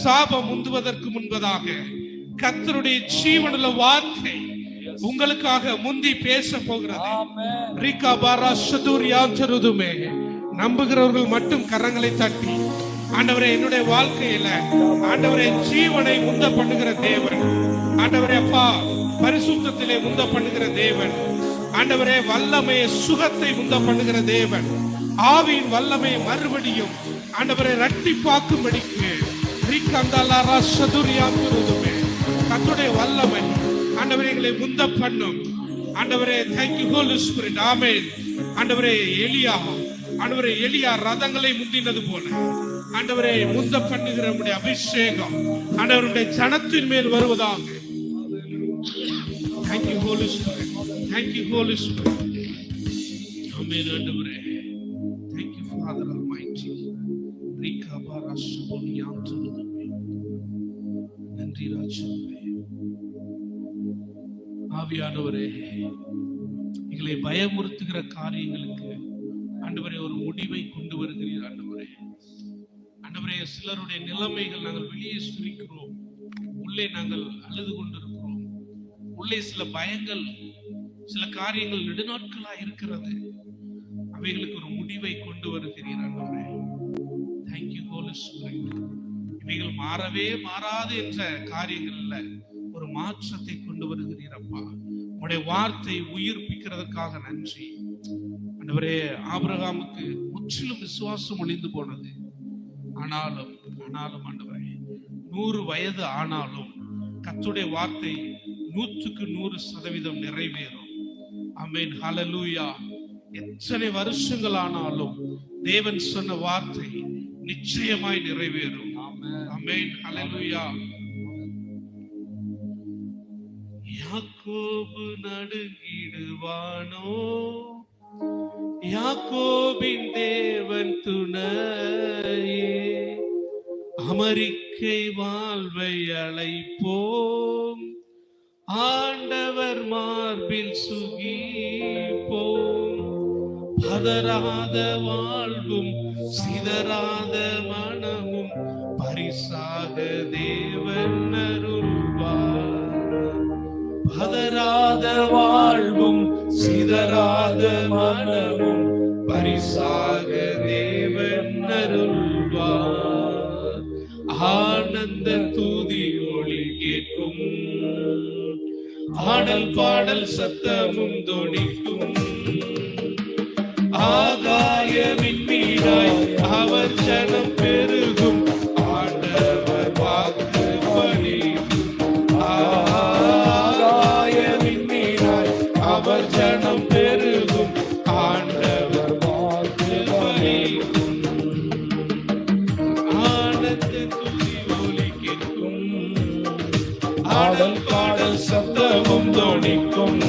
சாபம் முந்துவதற்கு முன்பதாக கர்த்தருடைய ஜீவனுள்ள வார்த்தை உங்களுக்காக முந்தி பேச போகிறது. நம்புகிறவர்கள் மட்டும் கரங்களை தட்டி, ஆண்டவரே என்னுடைய வாழ்க்கையில ஆண்டவரே ஜீவனை முந்த பண்ணுகிற தேவன், ஆண்டவரே அப்பா பரிசுத்தத்திலே முந்த பண்ணுகிற தேவன், ஆண்டவரே வல்லமையை சுகத்தை முந்த பண்ணுகிற தேவன், ஆவியின் வல்லமையை மறுபடியும் ஆண்டவரை இரட்டிப்பாக்கும்படிக்கு கர்த்தருடைய வல்லமை ஆண்டவரே எங்களை முந்த பண்ணும். ஆண்டவரே thank you Holy Spirit. ஆமென். ஆண்டவரே எலியா ரதங்களை முந்தினது போல ஆண்டவரே முந்த பண்ணுகிற உம்முடைய அபிஷேகம் ஆண்டவருடைய ஜனத்தின் மேல் வருவதாக. thank you Holy Spirit. thank you Holy Spirit. ஆமென் ஆண்டவரே. thank you Father Almighty. நன்றி ராஜாவே. ஆவியானவரே, எங்களை பயமுறுத்துகிற காரியங்களுக்கு ஆண்டவரே ஒரு முடிவை கொண்டு வருகிறீர். ஆண்டவரே சிலருடைய நிலைமைகள் நாங்கள் வெளியே சுரிக்கிறோம், உள்ளே நாங்கள் அழுது கொண்டிருக்கிறோம், உள்ளே சில பயங்கள் சில காரியங்கள் நெடுநாட்களா இருக்கிறது, அவைகளுக்கு ஒரு முடிவை கொண்டு வருகிறீர். ஆண்டவரே thank you Holy Spirit. இவைகள் மாறவே மாறாது என்ற காரியங்கள் இல்ல, ஒரு மாற்றத்தை கொண்டு வருகிறீர் அப்பா. உம்முடைய வார்த்தை உயிர்ப்பிக்கிறதுக்காக நன்றி ஆண்டவரே. ஆபிரகாமுக்கு முற்றிலும் விசுவாசம் ஒளிந்து போனது. ஆனாலும் ஆண்டவரே 100 வயது ஆனாலும் கர்த்தருடைய வார்த்தை 100% நிறைவேறும். ஆமென். ஹல்லேலூயா. எத்தனை வருஷங்கள் ஆனாலும் தேவன் சொன்ன வார்த்தை நிச்சயமாய் நிறைவேறும். ஆமென். ஹல்லேலூயா. யாக்கோபு நடுங்கிடுவானோ, யாக்கோபின் தேவன் துணையே, அமெரிக்கை வாழ்வை அழைப்போம், ஆண்டவர் மார்பில் சுகிப்போம், பதறாத வாழ்வும் சிதறாத மனமும் பரிசாக தேவன் அருள்வார். பதறாத வாழ்வும் சிதறாத மனமும் பரிசாக தேவன் அருள்வார். ஆனந்த துதி ஒளி கேட்கும், ஆடல் பாடல் சத்தமும் தொனிக்கும், ஆகாயமின் மீதாய் அவர் ஜனம் பெருகும், ஆண்டவர் வாக்கு பலிக்கும். ஆகாயமின் மீதாய் அவர் ஜனம் பெருகும், ஆண்டவர் வாக்கு பலிக்கும். ஆனந்த துதி ஒலி கேட்கும், ஆடல் பாடல் சத்தமும் தொனிக்கும்,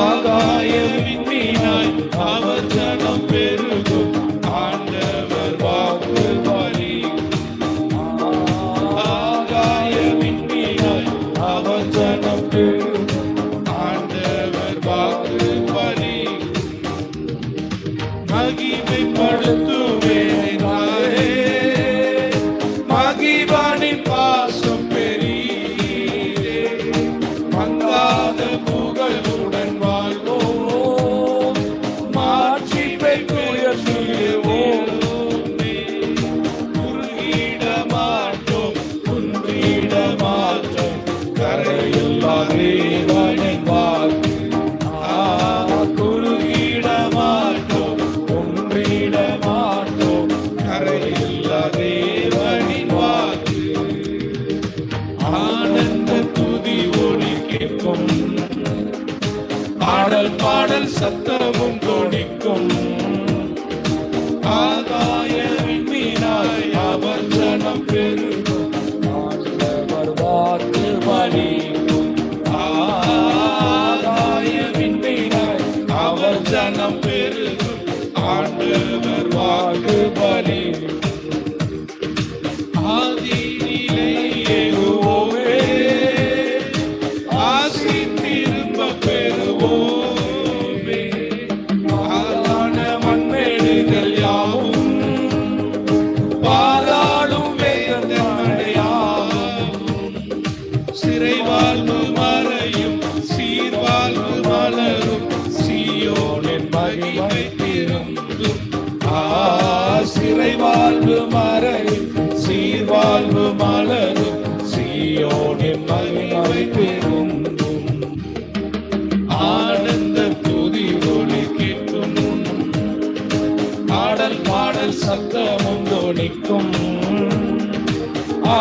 ஆகாயமின் மீதாய் அவர் ஜனம் பெருகும், ஆண்டவர் வாக்கு பலிக்கும். ஆகாயமின் மீதாய் அவர் ஜனம் பெருகும், ஆண்டவர் வாக்கு பலிக்கும். மகிமைப்படுத்துவேன் நானே, மகிவானின் பாசம் பெரியதே, மங்காத புகழுடன் வாழ்வோம், மாட்சிமை உயர்த்துவோம். குறுகிட மாட்டோம், குன்றிட மாட்டோம், கரையில்லா தேவனின் வாக்கு. குறுகிட மாட்டோம், குன்றிட மாட்டோம், கரையில்லா தேவனின் வாக்கு. ஆனந்த துதி ஒலி கேட்கும், ஆடல் பாடல் சத்தமும் தொனிக்கும், ஆகாயமின் மீதாய் அவர் ஜனம் பெருகும், ஆண்டவர் வாக்கு பலிக்கும். ஆகாயமின் மீதாய் அவர் ஜனம் பெருகும், ஆண்டவர் வாக்கு பலிக்கும். ஆதியிலே யெகோவாவே, ஆசி திரும்ப பெறுவோமே, ஆளான மண்மேடுகள் யாவும் திரும்பும். சிறை வாழ்வு மறையும், சீர்வாழ்வு மலரும், சீயோனின் மகிமை திரும்பும். ஆனந்த துதி ஒலி கேட்கும், ஆடல் பாடல் சத்தமும் தொனிக்கும்.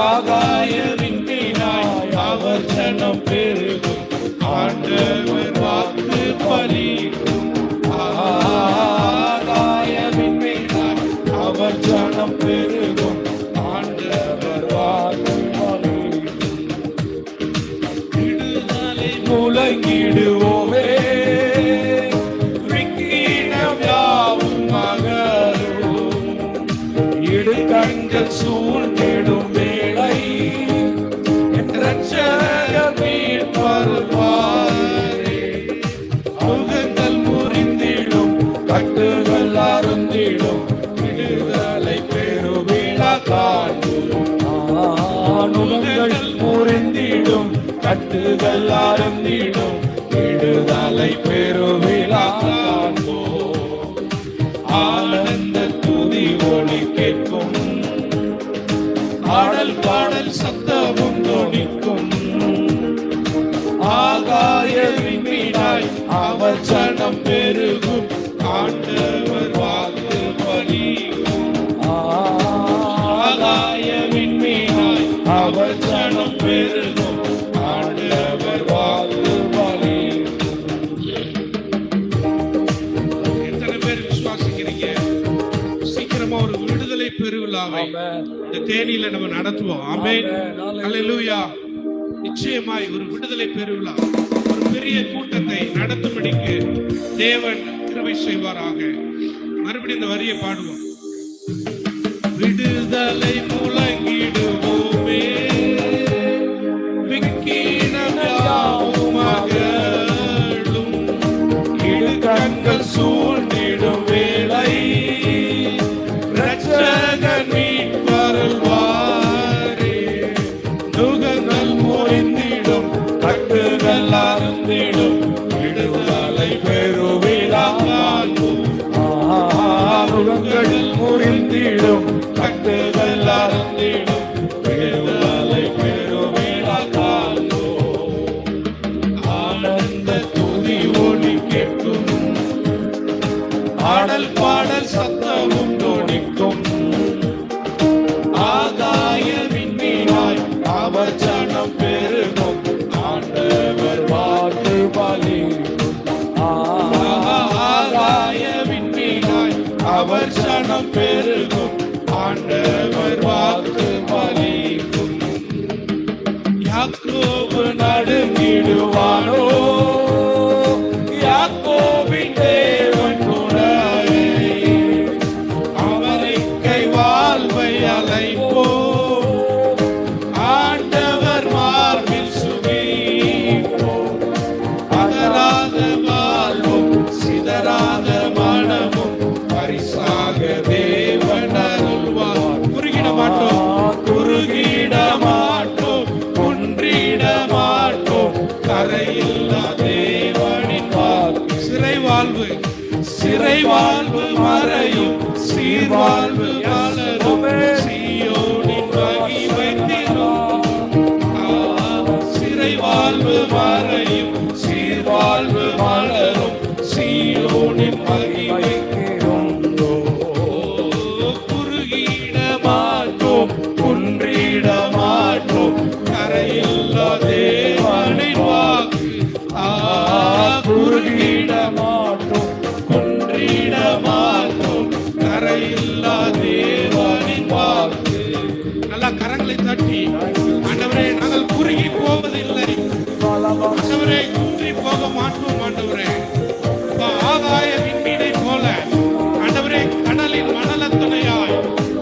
ஆகாய விண்ணினாய் அவர் ஜனம் பெருகும், ஆண்டவர் வாக்கு பலிக்கும். ஆகாய விண்ணினாய் அவர் ஜனம் பெருகும், ஆண்டவர் வாக்கு பலிக்கும். விடுதலை முழங்கிடுவோமே, விக்கினம் யாவும் அகலும். இடுக்கண்கள் சூழ்ந்திடும் வேளை இரட்சகர் மீட்பருள்வாரே. முகங்கள் முறிந்திடும், கட்டுகள் அருந்திடும், விடுதலை பெருவிழா காண்போம். முகங்கள் முறிந்திடும், கட்டுகள் அருந்திடும், விடுதலை பெருவிழா காண்போம். ஆனந்த துதி ஒலி கேட்கும், ஆடல் பாடல் சத்தமும் தொனிக்கும். ஆகாய விண்ணினாய் அவர் ஜனம் பெருகும், ஆண்டவர் வாக்கு பலிக்கும். ஆகாய விண்ணினாய் அவர் ஜனம் பெருகும், ஆண்டவர் வாக்கு பலிக்கும். எத்தனை பேர் விசுவாசிக்கிறீங்க? சீக்கிரமா ஒரு விடுதலை பெருவிழாவை இந்த தேனியில நம்ம நடத்துவோம். ஆமென். அல்லேலூயா. நிச்சயமாய் ஒரு விடுதலை பெருவிழா, ஒரு பெரிய கூட்டத்தை நடத்தும்படிக்கு தேவன் கிருபை செய்வாராக. மறுபடியும் இந்த வரியை பாடுவோம். விடுதலை முழங்கிடுவோமே, விக்கினம் யாவும் அகலும். இடுக்கண்கள் சூழ்ந்திடும் வேளை இரட்சகர் மீட்பருள்வாரே. நுகங்கள் முறிந்திடும், கட்டுகள் அருந்திடும், விடுதலை பெருவிழா காண்போம். நுகங்கள் முறிந்திடும், கட்டுகள் அருந்திடும், விடுதலை பெருவிழா காண்போம். ஆனந்த துதி ஒலி கேட்கும், ஆடல் பாடல் சத்தமும் தொனிக்கும். ஆகாய விண்ணினாய் அவர் ஜனம் பெருகும், ஆண்டவர் வாக்கு பலிக்கும். ஆகாய விண்ணினாய் அவர் ஜனம் பெருகும், ஆண்டவர் வாக்கு பலிக்கும். யாக்கோபு நடுங்கிடுவானோ, யாக்கோபின் தேவன் துணையே. அவரை கைவாழ்வை அலைப்போ, ஆண்டவர் மார்பில் சுகிப்போ. அகராத வாழ்வும் சிதறாத மனமும் பரிசாக தேவன் அருள்வார். குறுகிட மாட்டோம், குறுகிட மாட்டோம், குன்றிட மாட்டோம், கரையில்லா தேவனின் வாக்கு. சிறை வாழ்வு, சிறை வாழ்வு மறையும், சீர்வாழ்வு மலரும், சீயோனின் மகிமை திரும்பும். சிறை வாழ்வு மறையும், சீர்வாழ்வு மலரும், சீயோனின் மகிமை திரும்பும். குறுகிட மாட்டோம், குன்றிட மாட்டோம், கரையில்லா தேவனின் வாக்கு. குறுகிட மாட்டோம், குன்றிட மாட்டோம், கரையில்லா தேவனின் வாக்கு. நல்லா கரங்களை தட்டி, ஆண்டவரே நாங்கள் குறுகி போவதில்லை, ஆண்டவரே குன்றி போக மாட்டோம். ஆண்டவரே ஆகாய விண்மீனை போல, ஆண்டவரே கடலின் மணல துணையாய்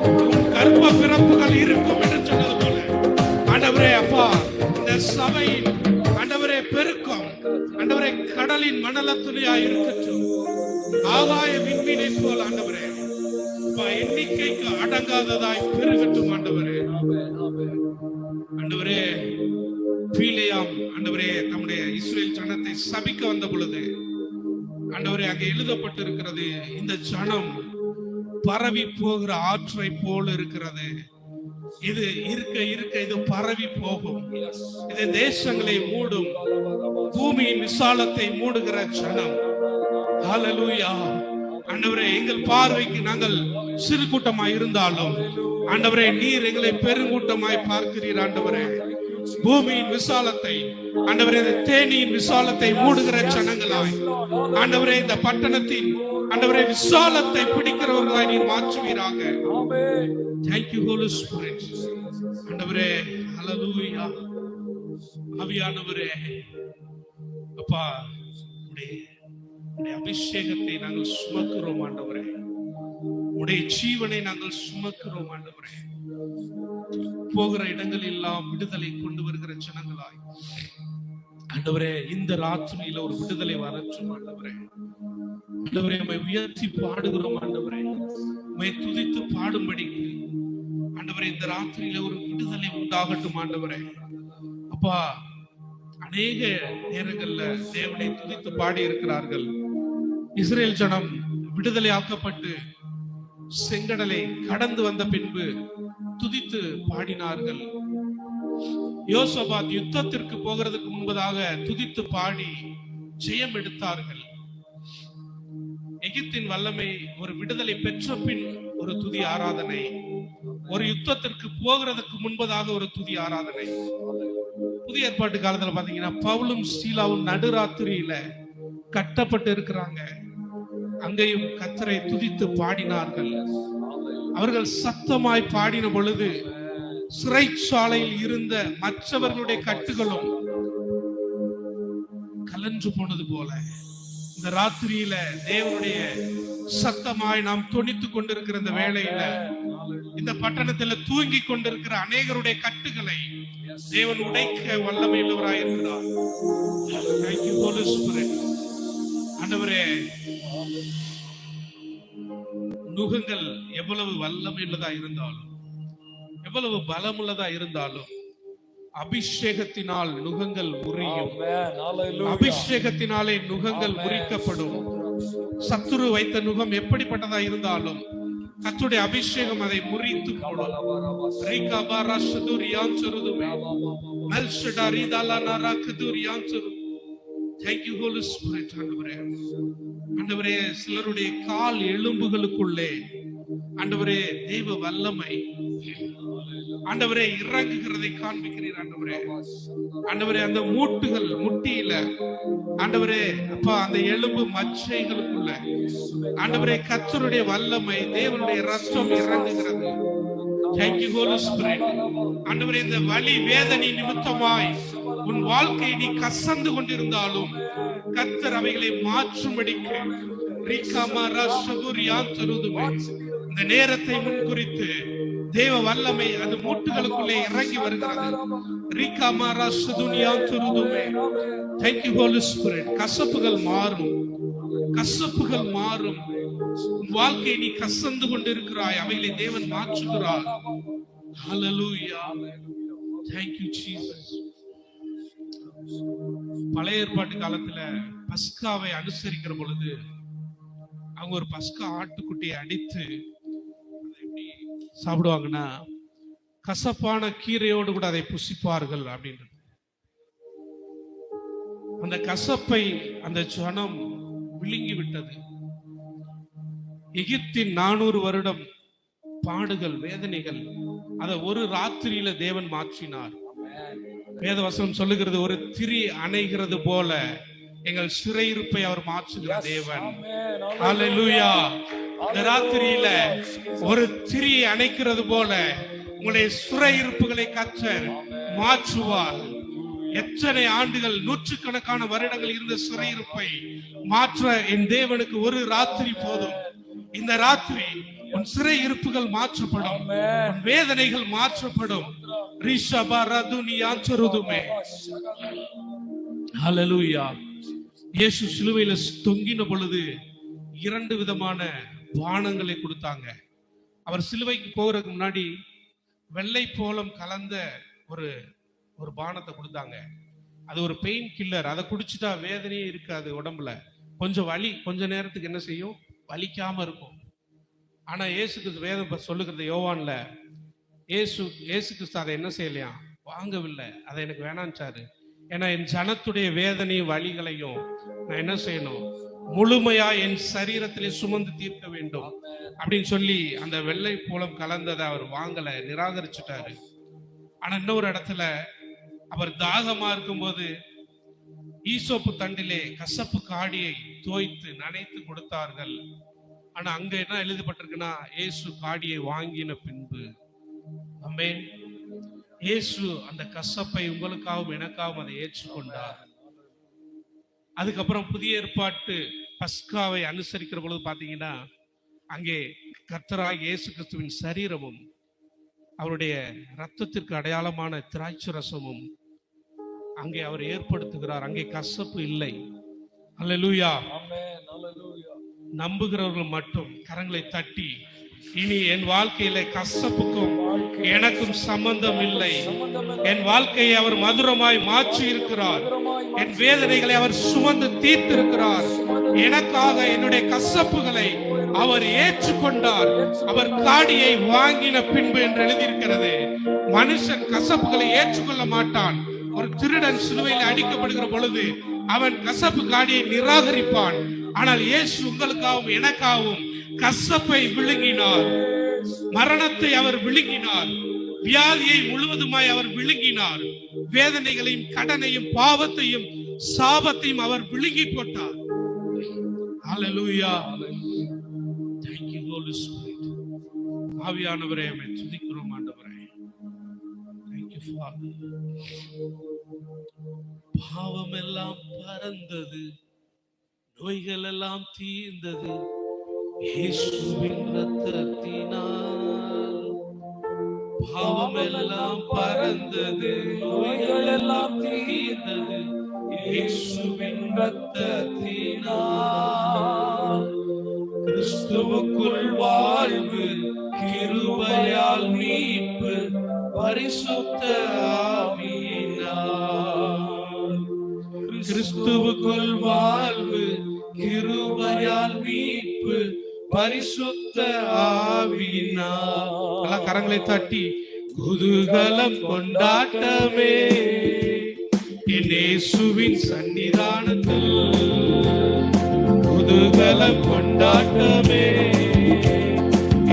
உம் கர்ப்ப பிறப்புகள் இருக்கும் என்று சொன்னது போல, ஆண்டவரே அப்பா இந்த சபையின் ஆண்டவரே பெருக்கம், ஆண்டவரே கடலின் மணல துணையாய் இருக்கட்டும். ஆகாய விண்மீனை போல ஆண்டவரே எண்ணிக்கைக்கு அடங்காததாய் பெருகட்டும். ஆண்டவரே ஆண்டவரே பீலேயாம் ஆண்டவரே தம்முடைய இஸ்ரேல் ஜனத்தை சபிக்க வந்த பொழுது ஆண்டவரே, அங்கே எழுதப்பட்டிருக்கிறது, இந்த ஜனம் பரவி போகிற ஆற்றை போல இருக்கிறது. இது இருக்க இருக்க இது பரவி போகும். இது தேசங்களை மூடும், பூமியின் விசாலத்தை மூடுகிற ஜனம். ஹல்லேலூயா. ஆண்டவரே, எங்கள் பார்வைக்கு நாங்கள் சிறு கூட்டமாய் இருந்தாலும் ஆண்டவரே, நீர் எங்களை பெருங்கூட்டமாய் பார்க்கிறீர். ஆண்டவரே, பூமியின் விசாலத்தை, ஆண்டவரே, தேனியின் விசாலத்தை மூடுகிற ஜனங்களாய் ஆண்டவரே, இந்த பட்டணத்தின் ஆண்டவரே விசாலத்தை பிடிக்கிறவர்களாய் நீர் மாற்றுவீராக. Thank you Holy Spirit. ஆண்டவரே, ஹல்லேலூயா. ஆவியானவரே, அப்பா, உம்முடைய அபிஷேகத்தை நாங்கள் சுமக்கிறோம் ஆண்டவரே. உம்முடைய ஜீவனை நாங்கள் சுமக்கிறோம் ஆண்டவரே. போகிற இடங்கள் எல்லாம் விடுதலை கொண்டு வருகிற ஜனங்களாய் ஆண்டவரே, இந்த ராத்திரியில ஒரு விடுதலை வரட்டும் ஆண்டவரே. ஆண்டவரே, உம்மை உயர்த்தி பாடுகிறோம் ஆண்டவரே. உம்மை துதித்து பாடும்படிக்கு ஆண்டவரே, இந்த ராத்திரியில ஒரு விடுதலை உண்டாகட்டும் ஆண்டவரே. அப்பா, அநேக நேரங்கள்ல தேவனை துதித்து பாடி இருக்கிறார்கள். இஸ்ரேல் ஜனம் விடுதலை ஆக்கப்பட்டு செங்கடலை கடந்து வந்த பின்பு துதித்து பாடினார்கள். யோசபாத் யுத்தத்திற்கு போகிறதுக்கு முன்பதாக துதித்து பாடி ஜெயம் எடுத்தார்கள். எகிப்தின் வல்லமை ஒரு விடுதலை பெற்ற பின் ஒரு துதி ஆராதனை, ஒரு யுத்தத்திற்கு போகிறதுக்கு முன்பதாக ஒரு துதி ஆராதனை. புதிய ஏற்பாட்டு காலத்துல பாத்தீங்கன்னா பவுலும் சீலாவும் நடுராத்திரியில கட்டப்பட்டு இருக்கிறாங்க. அங்கேயும் கர்த்தரை துதித்து பாடினார்கள். அவர்கள் சத்தமாய் பாடின பொழுது சிறைச்சாலையில் இருந்த மற்றவர்களுடைய கட்டுகளும் கலன்று போனது போல இந்த ராத்திரியில தேவனுடைய சத்தமாய் நாம் தொனித்துக் கொண்டிருக்கிற இந்த வேளையில இந்த பட்டணத்துல தூங்கி கொண்டிருக்கிற அநேகருடைய கட்டுகளை தேவன் உடைக்க வல்லமை உள்ளவராயிருக்கிறார். Thank you Holy Spirit. ஆண்டவரே, நுகங்கள் எவ்வளவு வல்லமை உள்ளதா இருந்தாலும், எவ்வளவு பலமுள்ளதா இருந்தாலும், அபிஷேகத்தினால் நுகங்கள் முறியும். அபிஷேகத்தினாலே நுகங்கள் முறிக்கப்படும். சத்துரு வைத்த நுகம் எப்படிப்பட்டதா இருந்தாலும் கர்த்தருடைய அபிஷேகம் அதை முறித்து போடும். Thank you Holy Spirit. ஆண்டவரே, சிலருடைய கால் எலும்புகளுக்குள்ளே ஆண்டவரே தேவ வல்லமை ஆண்டவரே இறங்குகிறதை காண்பிக்கிறீர். ஆண்டவரே, ஆண்டவரே, அந்த மூட்டுகள் முட்டியில ஆண்டவரே அப்பா, அந்த எலும்பு மச்சைகளுக்குள்ள ஆண்டவரே கர்த்தருடைய வல்லமை தேவனுடைய ரத்தம் இறங்குகிறது. Thank you Holy Spirit. ஆண்டவரே, இந்த வலி வேதனை நிமித்தமாய் உன் வாழ்க்கை நீ கசந்து கொண்டிருந்தாலும் கர்த்தர் அவைகளை மாற்றும்படிக்கு இந்த நேரத்தை முன்குறித்து தேவ வல்லமை அது மூட்டுகளுக்குள்ளே இறங்கி வருகிறது. Thank you Holy Spirit. கசப்புகள் மாறும், கசப்புகள் மாறும். வாழ்க்கை நீ கசந்து கொண்டிருக்கிறாய், அவைகளை தேவன் மாற்றுகிறார். Hallelujah. Thank you Jesus. பழைய ஏற்பாட்டு காலத்துல பஸ்காவை அனுசரிக்கிற பொழுது அவங்க ஒரு பஸ்கா ஆட்டுக்குட்டியை அடித்து எப்படி சாப்பிடுவாங்கன்னா கசப்பான கீரையோடு கூட அதை புசிப்பார்கள் அப்படின்றது. அந்த கசப்பை அந்த ஜனம் விழுங்கி விட்டது. எகிப்தின் 400 வருடம் பாடுகள் வேதனைகள் அதை ஒரு ராத்திரியில தேவன் மாற்றினார். வேதவசனம் சொல்லுகிறது, ஒரு திரி அணைகிறது போல எங்கள் சிறையிருப்பை அவர் மாற்றுகிற தேவன். ஹல்லேலூயா. இந்த ராத்திரியில ஒரு திரியை அணைக்கிறது போல உங்களுடைய சிறையிருப்புகளை கர்த்தர் மாற்றுவார். எத்தனை ஆண்டுகள், நூற்றுக்கணக்கான வருடங்கள் இருந்த சிறையிருப்பை மாற்ற என் தேவனுக்கு ஒரு ராத்திரி போதும். இந்த ராத்திரி உன் சிறை இருப்புகள் மாற்றப்படும், உன் வேதனைகள் மாற்றப்படும். ஹல்லேலூயா. இயேசு சிலுவையில தொங்கின பொழுது 2 விதமான பானங்களை கொடுத்தாங்க. அவர் சிலுவைக்கு போகிறதுக்கு முன்னாடி வெள்ளை போலம் கலந்த ஒரு பானத்தை கொடுத்தாங்க. அது ஒரு பெயின் கில்லர். அதை குடிச்சிட்டா வேதனையே இருக்காது உடம்புல, கொஞ்சம் வலி, கொஞ்ச நேரத்துக்கு என்ன செய்யும், வலிக்காம இருக்கும். ஆனா இயேசு கிறிஸ்து வேதம் சொல்லுகிறது யோவான்ல, இயேசு கிறிஸ்து அதை என்ன செய்யலையா, வாங்கவில்லை. அதை எனக்கு வேணான்ச்சாரு. ஏன்னா என் ஜனத்துடைய வேதனையும் வலிகளையும் நான் என்ன செய்யணும், முழுமையா என் சரீரத்திலே சுமந்து தீர்க்க வேண்டும் அப்படின்னு சொல்லி அந்த வெள்ளை பூலம் கலந்ததை அவர் வாங்கல, நிராகரிச்சுட்டாரு. ஆனா இன்னொரு இடத்துல அவர் தாகமா இருக்கும்போது ஈசோப்பு தண்டிலே கசப்பு காடியை தோய்த்து நனைத்து கொடுத்தார்கள். ஆனா அங்க என்ன எழுதப்பட்டிருக்குன்னா, இயேசு காடியை வாங்கின பின்பு, ஆமென், இயேசு அந்த கசப்பை உங்களுக்காகவும் எனக்காகவும் அதை ஏற்றுக்கொண்டார். அதுக்கப்புறம் புதிய ஏற்பாட்டு பஸ்காவை அனுசரிக்கிற பொழுது பாத்தீங்கன்னா, அங்கே கர்த்தராகிய இயேசு கிறிஸ்துவின் சரீரமும் அவருடைய இரத்தத்திற்கு அடையாளமான திராட்சை ரசமும் அங்கே அவர் ஏற்படுத்துகிறார். அங்கே கசப்பு இல்லை. அல்லேலூயா. நம்புகிறவர்கள் மட்டும் கரங்களை தட்டி, இனி என் வாழ்க்கையில கசப்புக்கும் எனக்கும் சம்பந்தம் இல்லை, என் வாழ்க்கையை அவர் மதுரமாய் மாற்றி இருக்கிறார், என் வேதனைகளை அவர் சுமந்து தீர்த்திருக்கிறார், எனக்காக என்னுடைய கசப்புகளை அவர் ஏற்றுக்கொண்டார், அவர் காடியை வாங்கின பின்பு என்று எழுதியிருக்கிறது. மனுஷன் கசப்புகளை ஏற்றுக்கொள்ள மாட்டான். ஒரு திருடன் சிலுவையில் அடிக்கப்படுகிற பொழுது அவன் கசப்பு காடியை நிராகரிப்பான். ஆனால் இயேசு உங்களுக்காகவும் எனக்காகவும் கசப்பை விழுங்கினார், மரணத்தை அவர் விழுங்கினார், வியாதியை முழுவதுமாய் அவர் விழுங்கினார், வேதனைகளையும் கடனையும் பாவத்தையும் சாபத்தையும் அவர் விழுங்கி போட்டார். ஹல்லேலூயா. Thank you Holy Spirit. ஆவியானவரே உம்மை துதிக்கிறோம் ஆண்டவரே. Thank you Father. பாவம் எல்லாம் பறந்தது, நோய்கள் எல்லாம் தீர்ந்தது இயேசுவின் இரத்தத்தினால். பாவம் எல்லாம் பறந்தது, நோய்கள் எல்லாம் தீர்ந்தது இயேசுவின் இரத்தத்தினால். கிறிஸ்துவுக்குள் வாழ்வு, கிருபையால் மீட்பு, பரிசுத்த ஆவியினால். கிறிஸ்துவுக்குள் வாழ்வு, கிருபையால் மீட்பு, பரிசுத்த ஆவியினால். கரங்களை தட்டி குதூகலம் கொண்டாட்டமே என் இயேசுவின் சன்னிதானத்தில், குதூகலம் கொண்டாட்டமே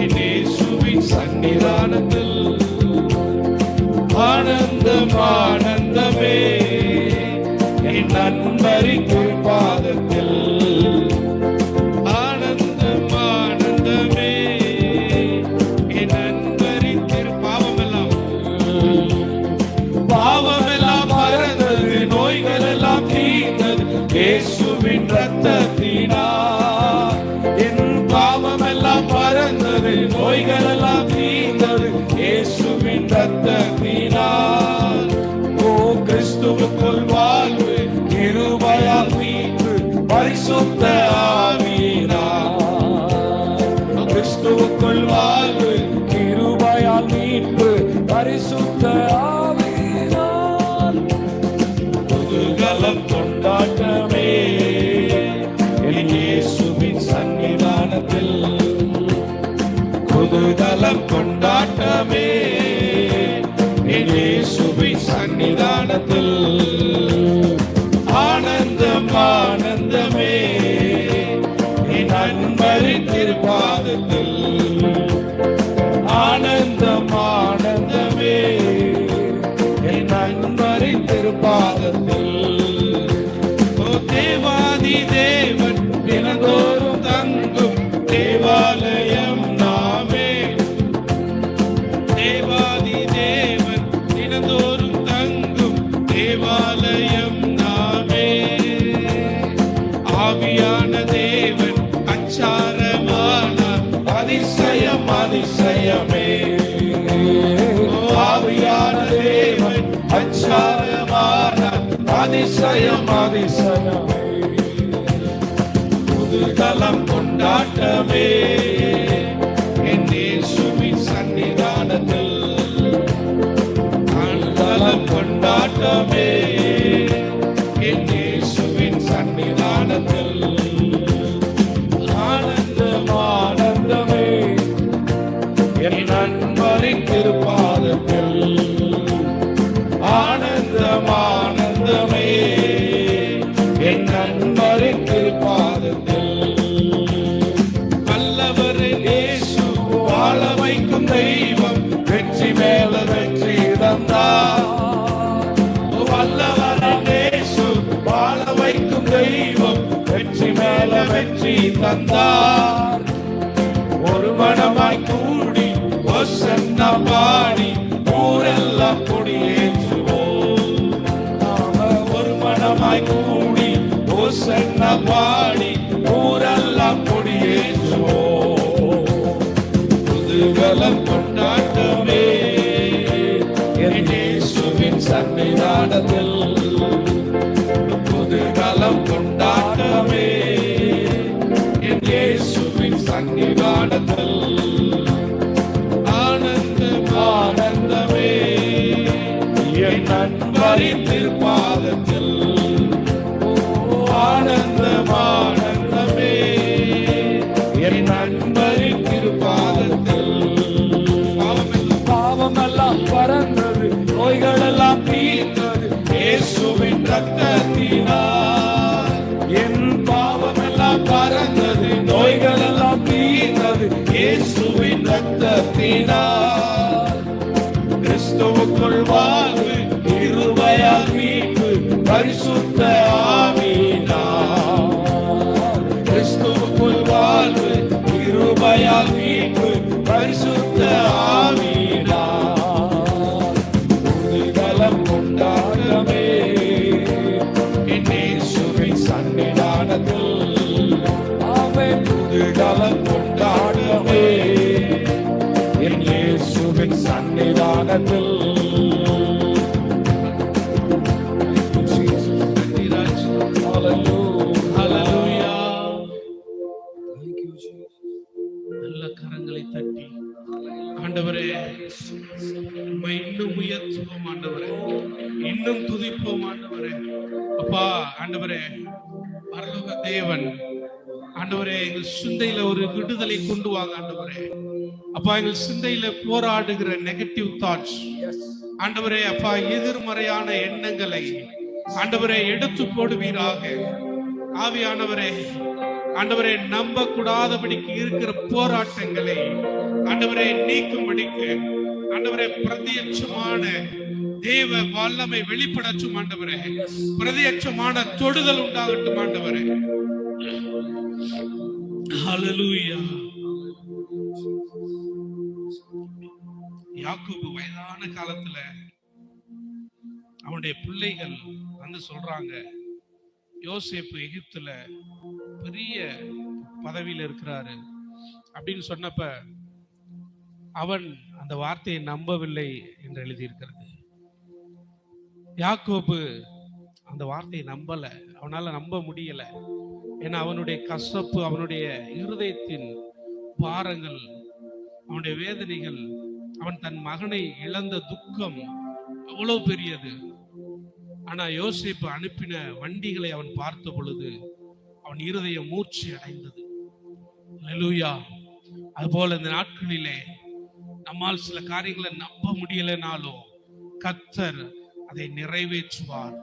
என் இயேசுவின் சன்னிதானத்தில், ஆனந்தம் ஆனந்தமே என் நண்பரின் பாதத்தில், ஆனந்தம் ஆனந்தமே என் நண்பரின் திருப்பாவமெல்லாம், பாவமெல்லாம் மறந்தது, நோய்கள் எல்லாம் தீர்ந்தது இயேசுவின் இரத்தத்தினால். என் பாவமெல்லாம் மறந்தது, நோய்கள் எல்லாம் தீர்ந்தது இயேசுவின் இரத்தத்தினால். ஓ கிறிஸ்துவுக்குள் வாழ்வு, கிருபையால் மீட்பு, பரிசுத்த ஆவியினால். கிறிஸ்துவுக்குள் வாழ்வு, கிருபையால் மீட்பு, பரிசுத்த ஆவியினால். குதூகலம் கொண்டாட்டமே என் இயேசுவின் சன்னிதானத்தில், குதூகலம் கொண்டாட்டமே என் இயேசுவின் சன்னிதானத்தில், ஆனந்தம் ஆனந்தமே என் நண்பரின் திருப்பாதத்தில், ஆனந்தம் ஆனந்தமே என் நண்பரின் திருப்பாதத்தில். ஓ தேவாதி தேவன் தினந்தோறும் தங்கும் தேவாலயம் நாமே, தேவாதி தேவன் தினந்தோறும் தங்கும் தேவாலயம் நாமே, ஆவியான தேவன் அச்சாரமான அதிசயம் அதிசயமே, ஆவியான தேவன் அச்சாரமான அதிசயம் அதிசயமே. குதூகலம் கொண்டாட்டமே என் இயேசுவின் சன்னிதானத்தில், குதூகலம் கொண்டாட்டமே என் இயேசுவின் சன்னிதானத்தில், தந்தார். ஒரு மனமாய் கூடி ஓசன்னா பாடி ஊரெல்லாம் கொடியேற்றுவோம். நாம ஒரு மனமாய் கூடி ஓசன்னா பாடி ஊரெல்லாம் கொடியேற்றுவோம். புதுகலம் கொண்டாட்டமே என் இயேசுவின் சன்னிதானத்தில். புதுகலம் கொண்டாட்டமே என் இயேசுவின் சன்னிதானத்தில். ஆனந்தம் ஆனந்தமே என் நண்பரின் திருப்பாதத்தில். ஆனந்தம் ஆனந்தமே என் நண்பரின் திருப்பாதத்தில். பாவமெல்லாம் பறந்தது, நோய்களெல்லாம் தீர்ந்தது இயேசுவின் ரத்தத்தினால். என் பாவமெல்லாம் பறந்தது, நோய்களெல்லாம் தீர்ந்தது இயேசுவின் ரத்தத்தினால். கிறிஸ்துவுக்குள் வாழ்வு, கிருபையால் மீட்பு, பரிசுத்த ஆவியினால். கிறிஸ்துவுக்குள் வாழ்வு, கிருபையால் மீட்பு, பரிசுத்த ஆவியினால். புதுகலம் கொண்டாட்டமே என் இயேசுவின் சன்னிதானத்தில். ஆமென். புதுகலம் கொண்டாட்டமே என் இயேசுவின் சன்னிதானத்தில். நல்ல கரங்களை தட்டி ஆண்டவரே உம்மை இன்னும் உயர்த்துவோம் ஆண்டவரே, இன்னும் துதிப்போம் ஆண்டவரே. அப்பா ஆண்டவரே, பரலோக தேவன் ஆண்டவரே, எங்கள் சிந்தையில ஒரு விடுதலை கொண்டு வாங்க ஆண்டவரே. அப்பா, எங்கள் சிந்தையில போராடுகிற நெகட்டிவ் தாட்ஸ் ஆண்டவரே, அப்பா எதிர்மறையான எண்ணங்களை ஆண்டவரே எடுத்து போடுவீராக. ஆவியானவரே ஆண்டவரே, நம்ப கூடாதபடிக்கு இருக்கிற போராட்டங்களை ஆண்டவரே நீக்கும்படிக்கு ஆண்டவரே பிரதியட்சமான தேவ வல்லமை வெளிப்படட்டும் ஆண்டவரே. பிரதியட்சமான தொடுதல் உண்டாகட்டும் ஆண்டவரே. ஹல்லேலூயா. யாக்கோபு வயதான காலத்துல அவனுடைய பிள்ளைகள் வந்து சொல்றாங்க, யோசேப்பு எகிப்துல பெரிய பதவியில இருக்கிறாரு அப்படின்னு சொன்னப்ப அவன் அந்த வார்த்தையை நம்பவில்லை என்று எழுதியிருக்கிறது. யாக்கோபு அந்த வார்த்தையை நம்பல, அவனால நம்ப முடியல. ஏன்னா அவனுடைய கசப்பு, அவனுடைய இருதயத்தின் பாரங்கள், அவனுடைய வேதனைகள், அவன் தன் மகனை இழந்த துக்கம் அவ்வளவு பெரியது. ஆனா யோசேப்பு அனுப்பின வண்டிகளை அவன் பார்த்த பொழுது அவன் இருதயம் மூர்ச்சி அடைந்தது. அல்லேலூயா. அதுபோல இந்த நாட்களிலே நம்மால் சில காரியங்களை நம்ப முடியலனாலும் கர்த்தர் அதை நிறைவேற்றுவார்,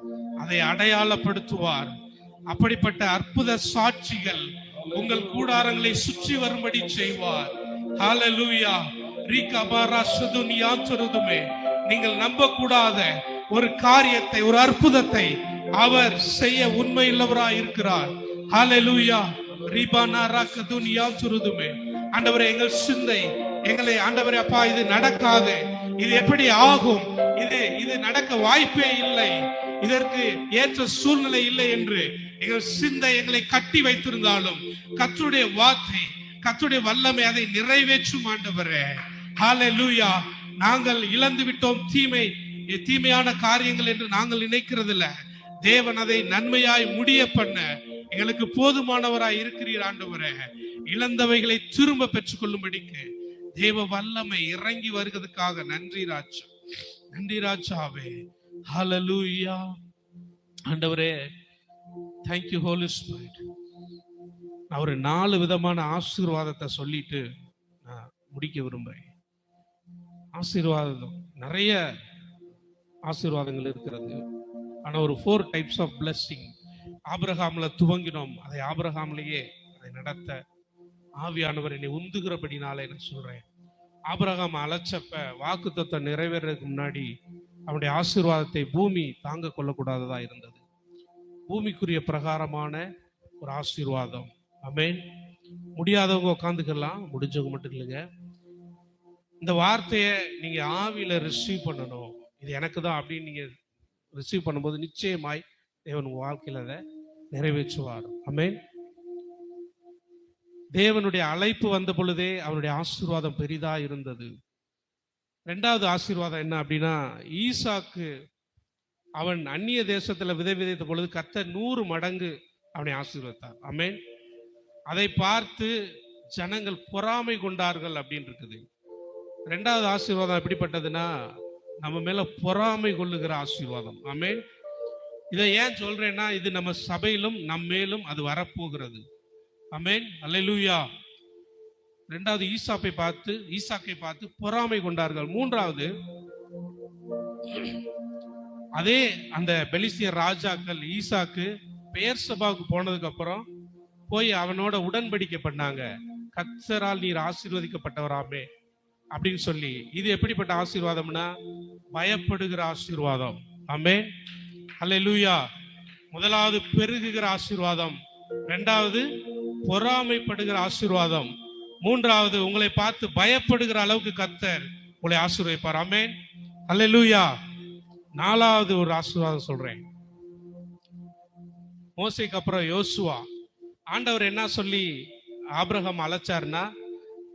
அதை அடையாளப்படுத்துவார். அப்படிப்பட்ட அற்புத சாட்சிகள் உங்கள் கூடாரங்களை சுற்றி வரும்படி செய்வார். ஹல்லேலூயா. நீங்கள் நம்ப கூடாத ஒரு காரியத்தை, ஒரு அற்புதத்தை அவர் செய்ய உண்மையுள்ளவராய் இருக்கிறார். ஹல்லேலூயா. ஆண்டவரே, எங்கள் சிந்தை எங்களை ஆண்டவரே அப்பா இது நடக்காது, இது எப்படி ஆகும், இது நடக்க வாய்ப்பே இல்லை, இதற்கு ஏற்ற சூழ்நிலை இல்லை என்று எங்கள் சிந்தை எங்களை கட்டி வைத்திருந்தாலும் கர்த்தருடைய வார்த்தை, கர்த்தருடைய வல்லமை அதை நிறைவேற்றும் ஆண்டவரே. ஹல்லேலூயா. நாங்கள் இழந்து விட்டோம் தீமையான காரியங்கள் என்று நாங்கள் நினைக்கிறதில்ல. தேவன் அதை நன்மையாய் முடிய பண்ண எங்களுக்கு போதுமானவராய் இருக்கிறீர் ஆண்டவரே. இழந்தவைகளை திரும்ப பெற்றுக் கொள்ளும்படிக்கு தேவ வல்லமை இறங்கி வருகிறதுக்காக நன்றி ராஜா, நன்றி ராஜாவே. ஹல்லேலூயா. ஆண்டவரே, thank you Holy Spirit. நான் ஒரு 4 விதமான ஆசீர்வாதத்தை சொல்லிட்டு நான் முடிக்க விரும்புறேன். ஆசீர்வாதம் நிறைய ஆசீர்வாதங்கள் இருக்கிறது. ஆனா ஒரு 4 டைப்ஸ் ஆஃப் blessing ஆபிரகாம்ல துவங்கினோம். அதை ஆபிரகாம்லயே அதை நடத்த ஆவியானவர் என்னை உந்துகிறபடினால என்ன சொல்றேன். ஆபிரகாம் அழைச்சப்ப வாக்குத்தத்தம் நிறைவேறதுக்கு முன்னாடி அவனுடைய ஆசீர்வாதத்தை பூமி தாங்க கொள்ளக்கூடாததா இருந்தது. பூமிக்குரிய பிரகாரமான ஒரு ஆசீர்வாதம் ஆமென். முடியாதவங்க உட்காந்துக்கலாம், முடிஞ்சவங்க மட்டும் இல்லைங்க. இந்த வார்த்தையை நீங்க ஆவியில ரிசீவ் பண்ணணும். இது எனக்கு தான் அப்படின்னு நீங்க ரிசீவ் பண்ணும்போது நிச்சயமாய் தேவன் உங்க வாழ்க்கையில அதை நிறைவேற்றுவார். ஆமென். தேவனுடைய அழைப்பு வந்த பொழுதே அவருடைய ஆசீர்வாதம் பெரிதா இருந்தது. இரண்டாவது ஆசீர்வாதம் என்ன அப்படின்னா, ஈசாக்கு அவன் அந்நிய தேசத்துல விதை விதைத்த பொழுது கர்த்தர் 100 மடங்கு அவனை ஆசீர்வதித்தார். ஆமென். அதை பார்த்து ஜனங்கள் பொறாமை கொண்டார்கள் அப்படின்னு இருக்குது. இரண்டாவது ஆசீர்வாதம் எப்படிப்பட்டதுன்னா, நம்ம மேல பொறாமை கொள்ளுகிற ஆசீர்வாதம். ஆமென். இதை ஏன் சொல்றேன்னா, இது நம்ம சபையிலும் நம்மேலும் அது வரப்போகிறது. ஆமென். அல்லேலூயா. இரண்டாவது ஈசாக்கை பார்த்து பொறாமை கொண்டார்கள். மூன்றாவது, அதே அந்த பெலிஸ்தியர் ராஜாக்கள் ஈசாக்கு பெயர்சபாவுக்கு போனதுக்கு அப்புறம் போய் அவனோட உடன்படிக்கை பண்ணாங்க. கர்த்தரால் நீர் ஆசீர்வதிக்கப்பட்டவராமே அப்படின்னு சொல்லி. இது எப்படிப்பட்ட ஆசீர்வாதம்னா, பயப்படுகிற ஆசீர்வாதம். ஆமென். அல்லேலூயா. முதலாவது பெருகுகிற ஆசீர்வாதம், இரண்டாவது பொறாமைப்படுகிற ஆசீர்வாதம், மூன்றாவது உங்களை பார்த்து பயப்படுகிற அளவுக்கு கர்த்தர் உங்களை ஆசீர்வதிப்பார். ஆமென். அல்லேலூயா. நாலாவது ஒரு ஆசீர்வாதம் சொல்றேன். மோசேக்கு அப்புறம் யோசுவா. ஆண்டவர் என்ன சொல்லி ஆபிரகாம் அழைச்சாருன்னா,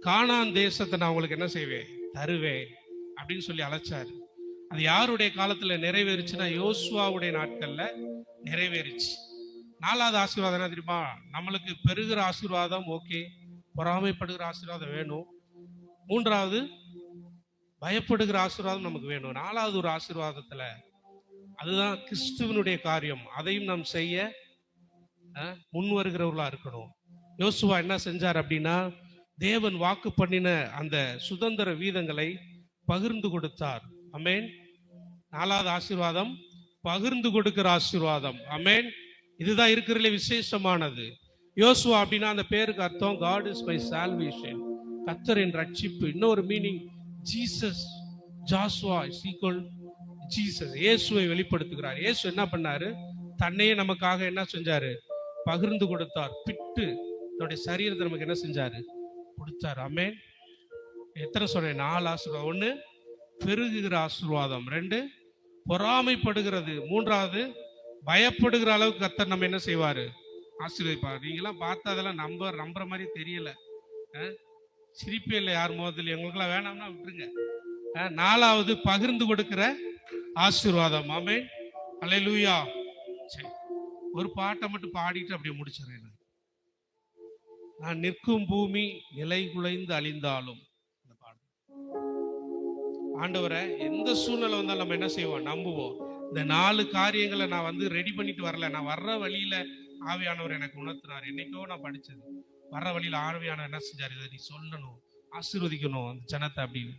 கானான் தேசத்தை நான் உங்களுக்கு என்ன செய்வேன், தருவேன் அப்படின்னு சொல்லி அழைச்சாரு. அது யாருடைய காலத்துல நிறைவேறுச்சுன்னா, யோசுவாவுடைய நாட்கள்ல நிறைவேறிச்சு. நாலாவது ஆசீர்வாதம் என்ன தெரியுமா? நம்மளுக்கு பெருகிற ஆசீர்வாதம் ஓகே, பொறாமைப்படுகிற ஆசீர்வாதம் வேணும். மூன்றாவது பயப்படுகிற ஆசீர்வாதம் நமக்கு வேணும். நாலாவது ஒரு ஆசீர்வாதத்துல, அதுதான் கிறிஸ்துவனுடைய காரியம், அதையும் நாம் செய்ய முன் வருகிறவர்களா இருக்கணும். யோசுவா என்ன செஞ்சார் அப்படின்னா, தேவன் வாக்கு பண்ணின அந்த சுதந்திர வீதங்களை பகிர்ந்து கொடுத்தார். ஆமென். நாலாவது ஆசீர்வாதம் பகிர்ந்து கொடுக்கிற ஆசீர்வாதம். ஆமென். இதுதான் இருக்கிறதுல விசேஷமானது. யோசுவா அப்படின்னா அந்த பேருக்கு அர்த்தம் God is my salvation, கர்த்தரின் ரட்சிப்பு. இன்னொரு meaning Jesus. Joshua is equal Jesus. இயேசுவை வெளிப்படுத்துகிறார். இயேசு என்ன பண்ணாரு? தன்னையே நமக்காக என்ன செஞ்சாரு? பகிர்ந்து கொடுத்தார். பிட்டு தன்னுடைய சரீரத்தை நமக்கு என்ன செஞ்சாரு? கொடுத்தார். ஆமென். எத்தனை சொல்றேன்? 4 ஆசீர்வாதம். 1 பெருகுகிற ஆசீர்வாதம், 2 பொறாமைப்படுகிறது, 3வது பயப்படுகிற அளவுக்கு கர்த்தர் நம்ம என்ன செய்வாரு? ஆசீர்வதிப்பார். நீங்களாம் பார்த்தா அதெல்லாம் நம்புற மாதிரி தெரியல. சிரிப்பே இல்லை யார் முகத்தில். எங்களுக்கெல்லாம் வேணாம்னா விட்டுருங்க. 4வது பகிர்ந்து கொடுக்கிற ஆசீர்வாதம். ஆமென். அல்லேலூயா. சரி, ஒரு பாட்டை மட்டும் பாடிட்டு அப்படியே முடிச்சிடறேன். நான் நிற்கும் பூமி நிலை குலைந்து அழிந்தாலும், இந்த பாடல். ஆண்டவரை எந்த சூழ்நிலை வந்தாலும் நம்ம என்ன செய்வோம்? நம்புவோம். இந்த 4 காரியங்களை நான் ரெடி பண்ணிட்டு வரல. நான் வர்ற வழியில ஆவியானவர் எனக்கு உணர்த்தினார். என்னைக்கோ நான் படிச்சது. வர்ற வழியில ஆவியானவர் என்ன செஞ்சாரு? இதை நீ சொல்லணும், ஆசீர்வதிக்கணும் அந்த ஜனத்தை அப்படின்னு.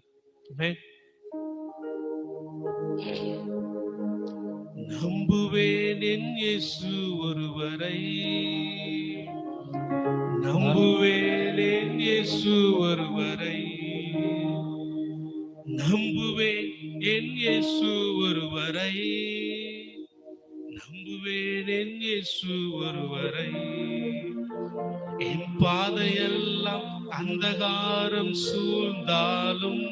நம்புவேன் என் இயேசு ஒருவரை, நம்புவேன் என் இயேசு ஒருவரை, நம்புவேன் என் இயேசு ஒருவரை, நம்புவேன் என் இயேசு ஒருவரை. என் பாதையெல்லாம் அந்தகாரம் சூழ்ந்தாலும்,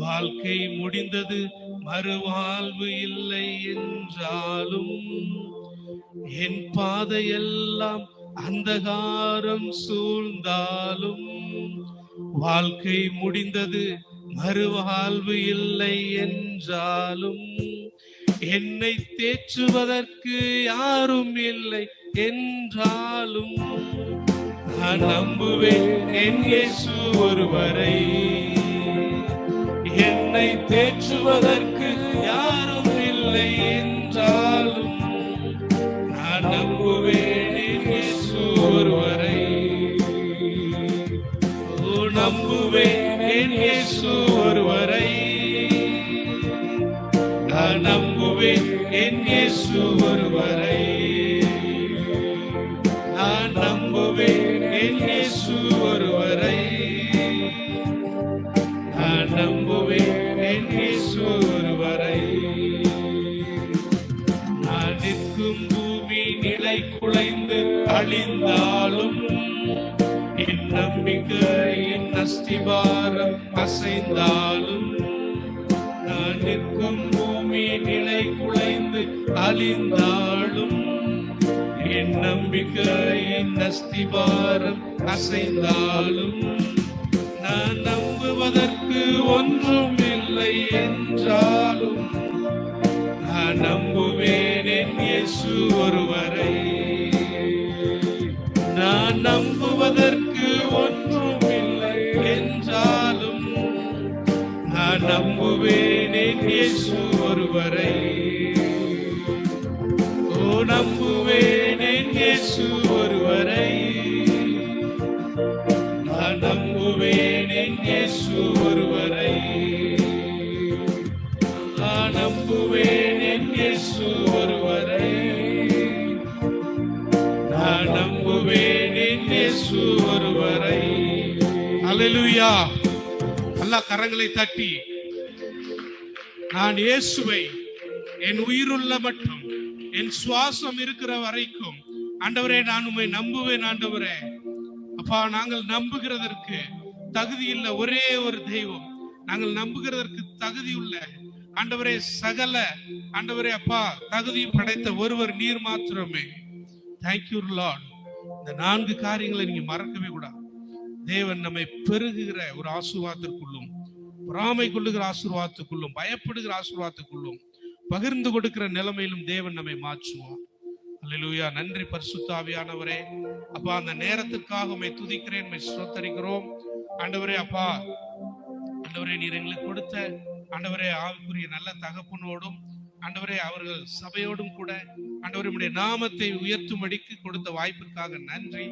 வாழ்க்கை முடிந்தது மறுவாழ்வு இல்லை என்றாலும், என் பாதையெல்லாம் அந்தகாரம் சூழ்ந்தாலும், வாழ்க்கை முடிந்தது மறுவாழ்வு இல்லை என்றாலும், என்னை தேற்றுவதற்கு யாரும் இல்லை என்றாலும், நான் நம்புவேன் என் இயேசு ஒருவரை. என்னை தேற்றுவதற்கு யாரும் இல்லை என்றாலும், நான் நம்புவேன் என் இயேசு ஒருவரை. ஓ, நம்புவேன் என் இயேசு ஒருவரை. நான் நம்புவேன் என் இயேசு ஒருவரை. நான் நம்புவேன் என் இயேசு ஒருவரை. நான் நம்புவேன் என் இயேசு ஒருவரை. நான் நிற்கும் பூமி நிலை குலைந்து அழிந்தாலும், நம்பிக்கையின் அஸ்திபாரம் அசைந்தாலும் நான் நிற்கும் பூமி நிலை குலைந்து அழிந்தாலும் என் நம்பிக்கையின் அஸ்திபாரம் அசைந்தாலும் நான் நம்புவதற்கு ஒன்றும் இல்லை என்றாலும் நான் நம்புவேன் என் இயேசு ஒருவரை. நான் நம்புவதற்கு ஒன்றும் இல்லை என்றாலும் நான் நம்புவேன் என் இயேசு ஒருவரை. ஓ நம்புவேன் என் இயேசு ஒருவரை. நான் நம்புவேன் என் இயேசு ஒருவரை. நான் நம்புவேன் என் இயேசு ஒருவரை. நான் நம்புவேன் என் இயேசு ஒருவரை. அல்லேலூயா. எல்லா கரங்களை தட்டி நான் இயேசுவை என் உயிருள்ள மட்டும் என் சுவாசம் இருக்கிற வரைக்கும் ஆண்டவரே நான் உம்மை நம்புவேன். ஆண்டவரே அப்பா, நாங்கள் நம்புகிறதற்கு தகுதியுள்ள ஒரே ஒரு தெய்வம், நாங்கள் நம்புகிறதற்கு தகுதியுள்ள ஆண்டவரே சகல ஆண்டவரே அப்பா தகுதி படைத்த ஒருவர் நீர் மாத்திரமே. Thank you Lord. இந்த 4 காரியங்களை நீங்க மறக்கவே கூடாது. தேவன் நம்மை பெருகுகிற ஒரு ஆசீர்வாதத்திற்குள்ளும், பொறாமை கொள்ளுகிற ஆசீர்வாதத்துக்குள்ளும், பயப்படுகிற ஆசீர்வாதத்துக்குள்ளும், பகிர்ந்து கொடுக்கிற நிலைமையிலும் தேவன் நம்மை மாற்றுவார். அல்லேலூயா. நன்றி பரிசுத்த ஆவியானவரே. அப்பா, அந்த நேரத்துக்காக உம்மை துதிக்கிறேன், உம்மை ஸ்தோத்திரிக்கிறோம். ஆண்டவரே அப்பா, ஆண்டவரே நீர் எங்களுக்கு கொடுத்த ஆண்டவரே ஆவிக்குரிய நல்ல தகப்பனோடும் ஆண்டவரே அவர்கள் சபையோடும் கூட ஆண்டவரே உம்முடைய நாமத்தை உயர்த்தும்படிக்கு கொடுத்த வாய்ப்பிற்காக நன்றி.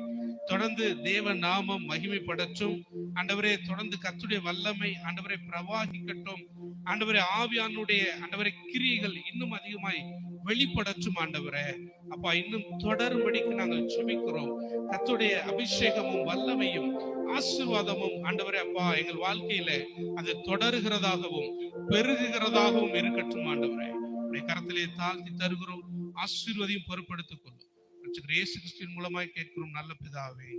தொடர்ந்து தேவ நாமம் மகிமைப்படட்டும் ஆண்டவரே. தொடர்ந்து கர்த்தருடைய வல்லமை ஆண்டவரே பிரவாகிக்கட்டும் ஆண்டவரே. ஆவியானுடைய ஆண்டவரே கிரியைகள் இன்னும் அதிகமாய் வெளிப்படட்டும் ஆண்டவரே. அப்பா, இன்னும் தொடரும்படிக்கு நாங்கள் ஜெபிக்கிறோம். கர்த்தருடைய அபிஷேகமும் வல்லமையும் ஆசீர்வாதமும் ஆண்டவரே அப்பா எங்கள் வாழ்க்கையில அது தொடருகிறதாகவும் பெருகுகிறதாகவும் இருக்கட்டும் ஆண்டவரே. கரத்திலே தாழ்த்தி தருகிறோம். ஆசீர்வதியும் பொறுப்படுத்திக் கொள்ளும். இயேசு கிறிஸ்துவின் மூலமாய் கேட்கிறோம் நல்ல பிதாவே.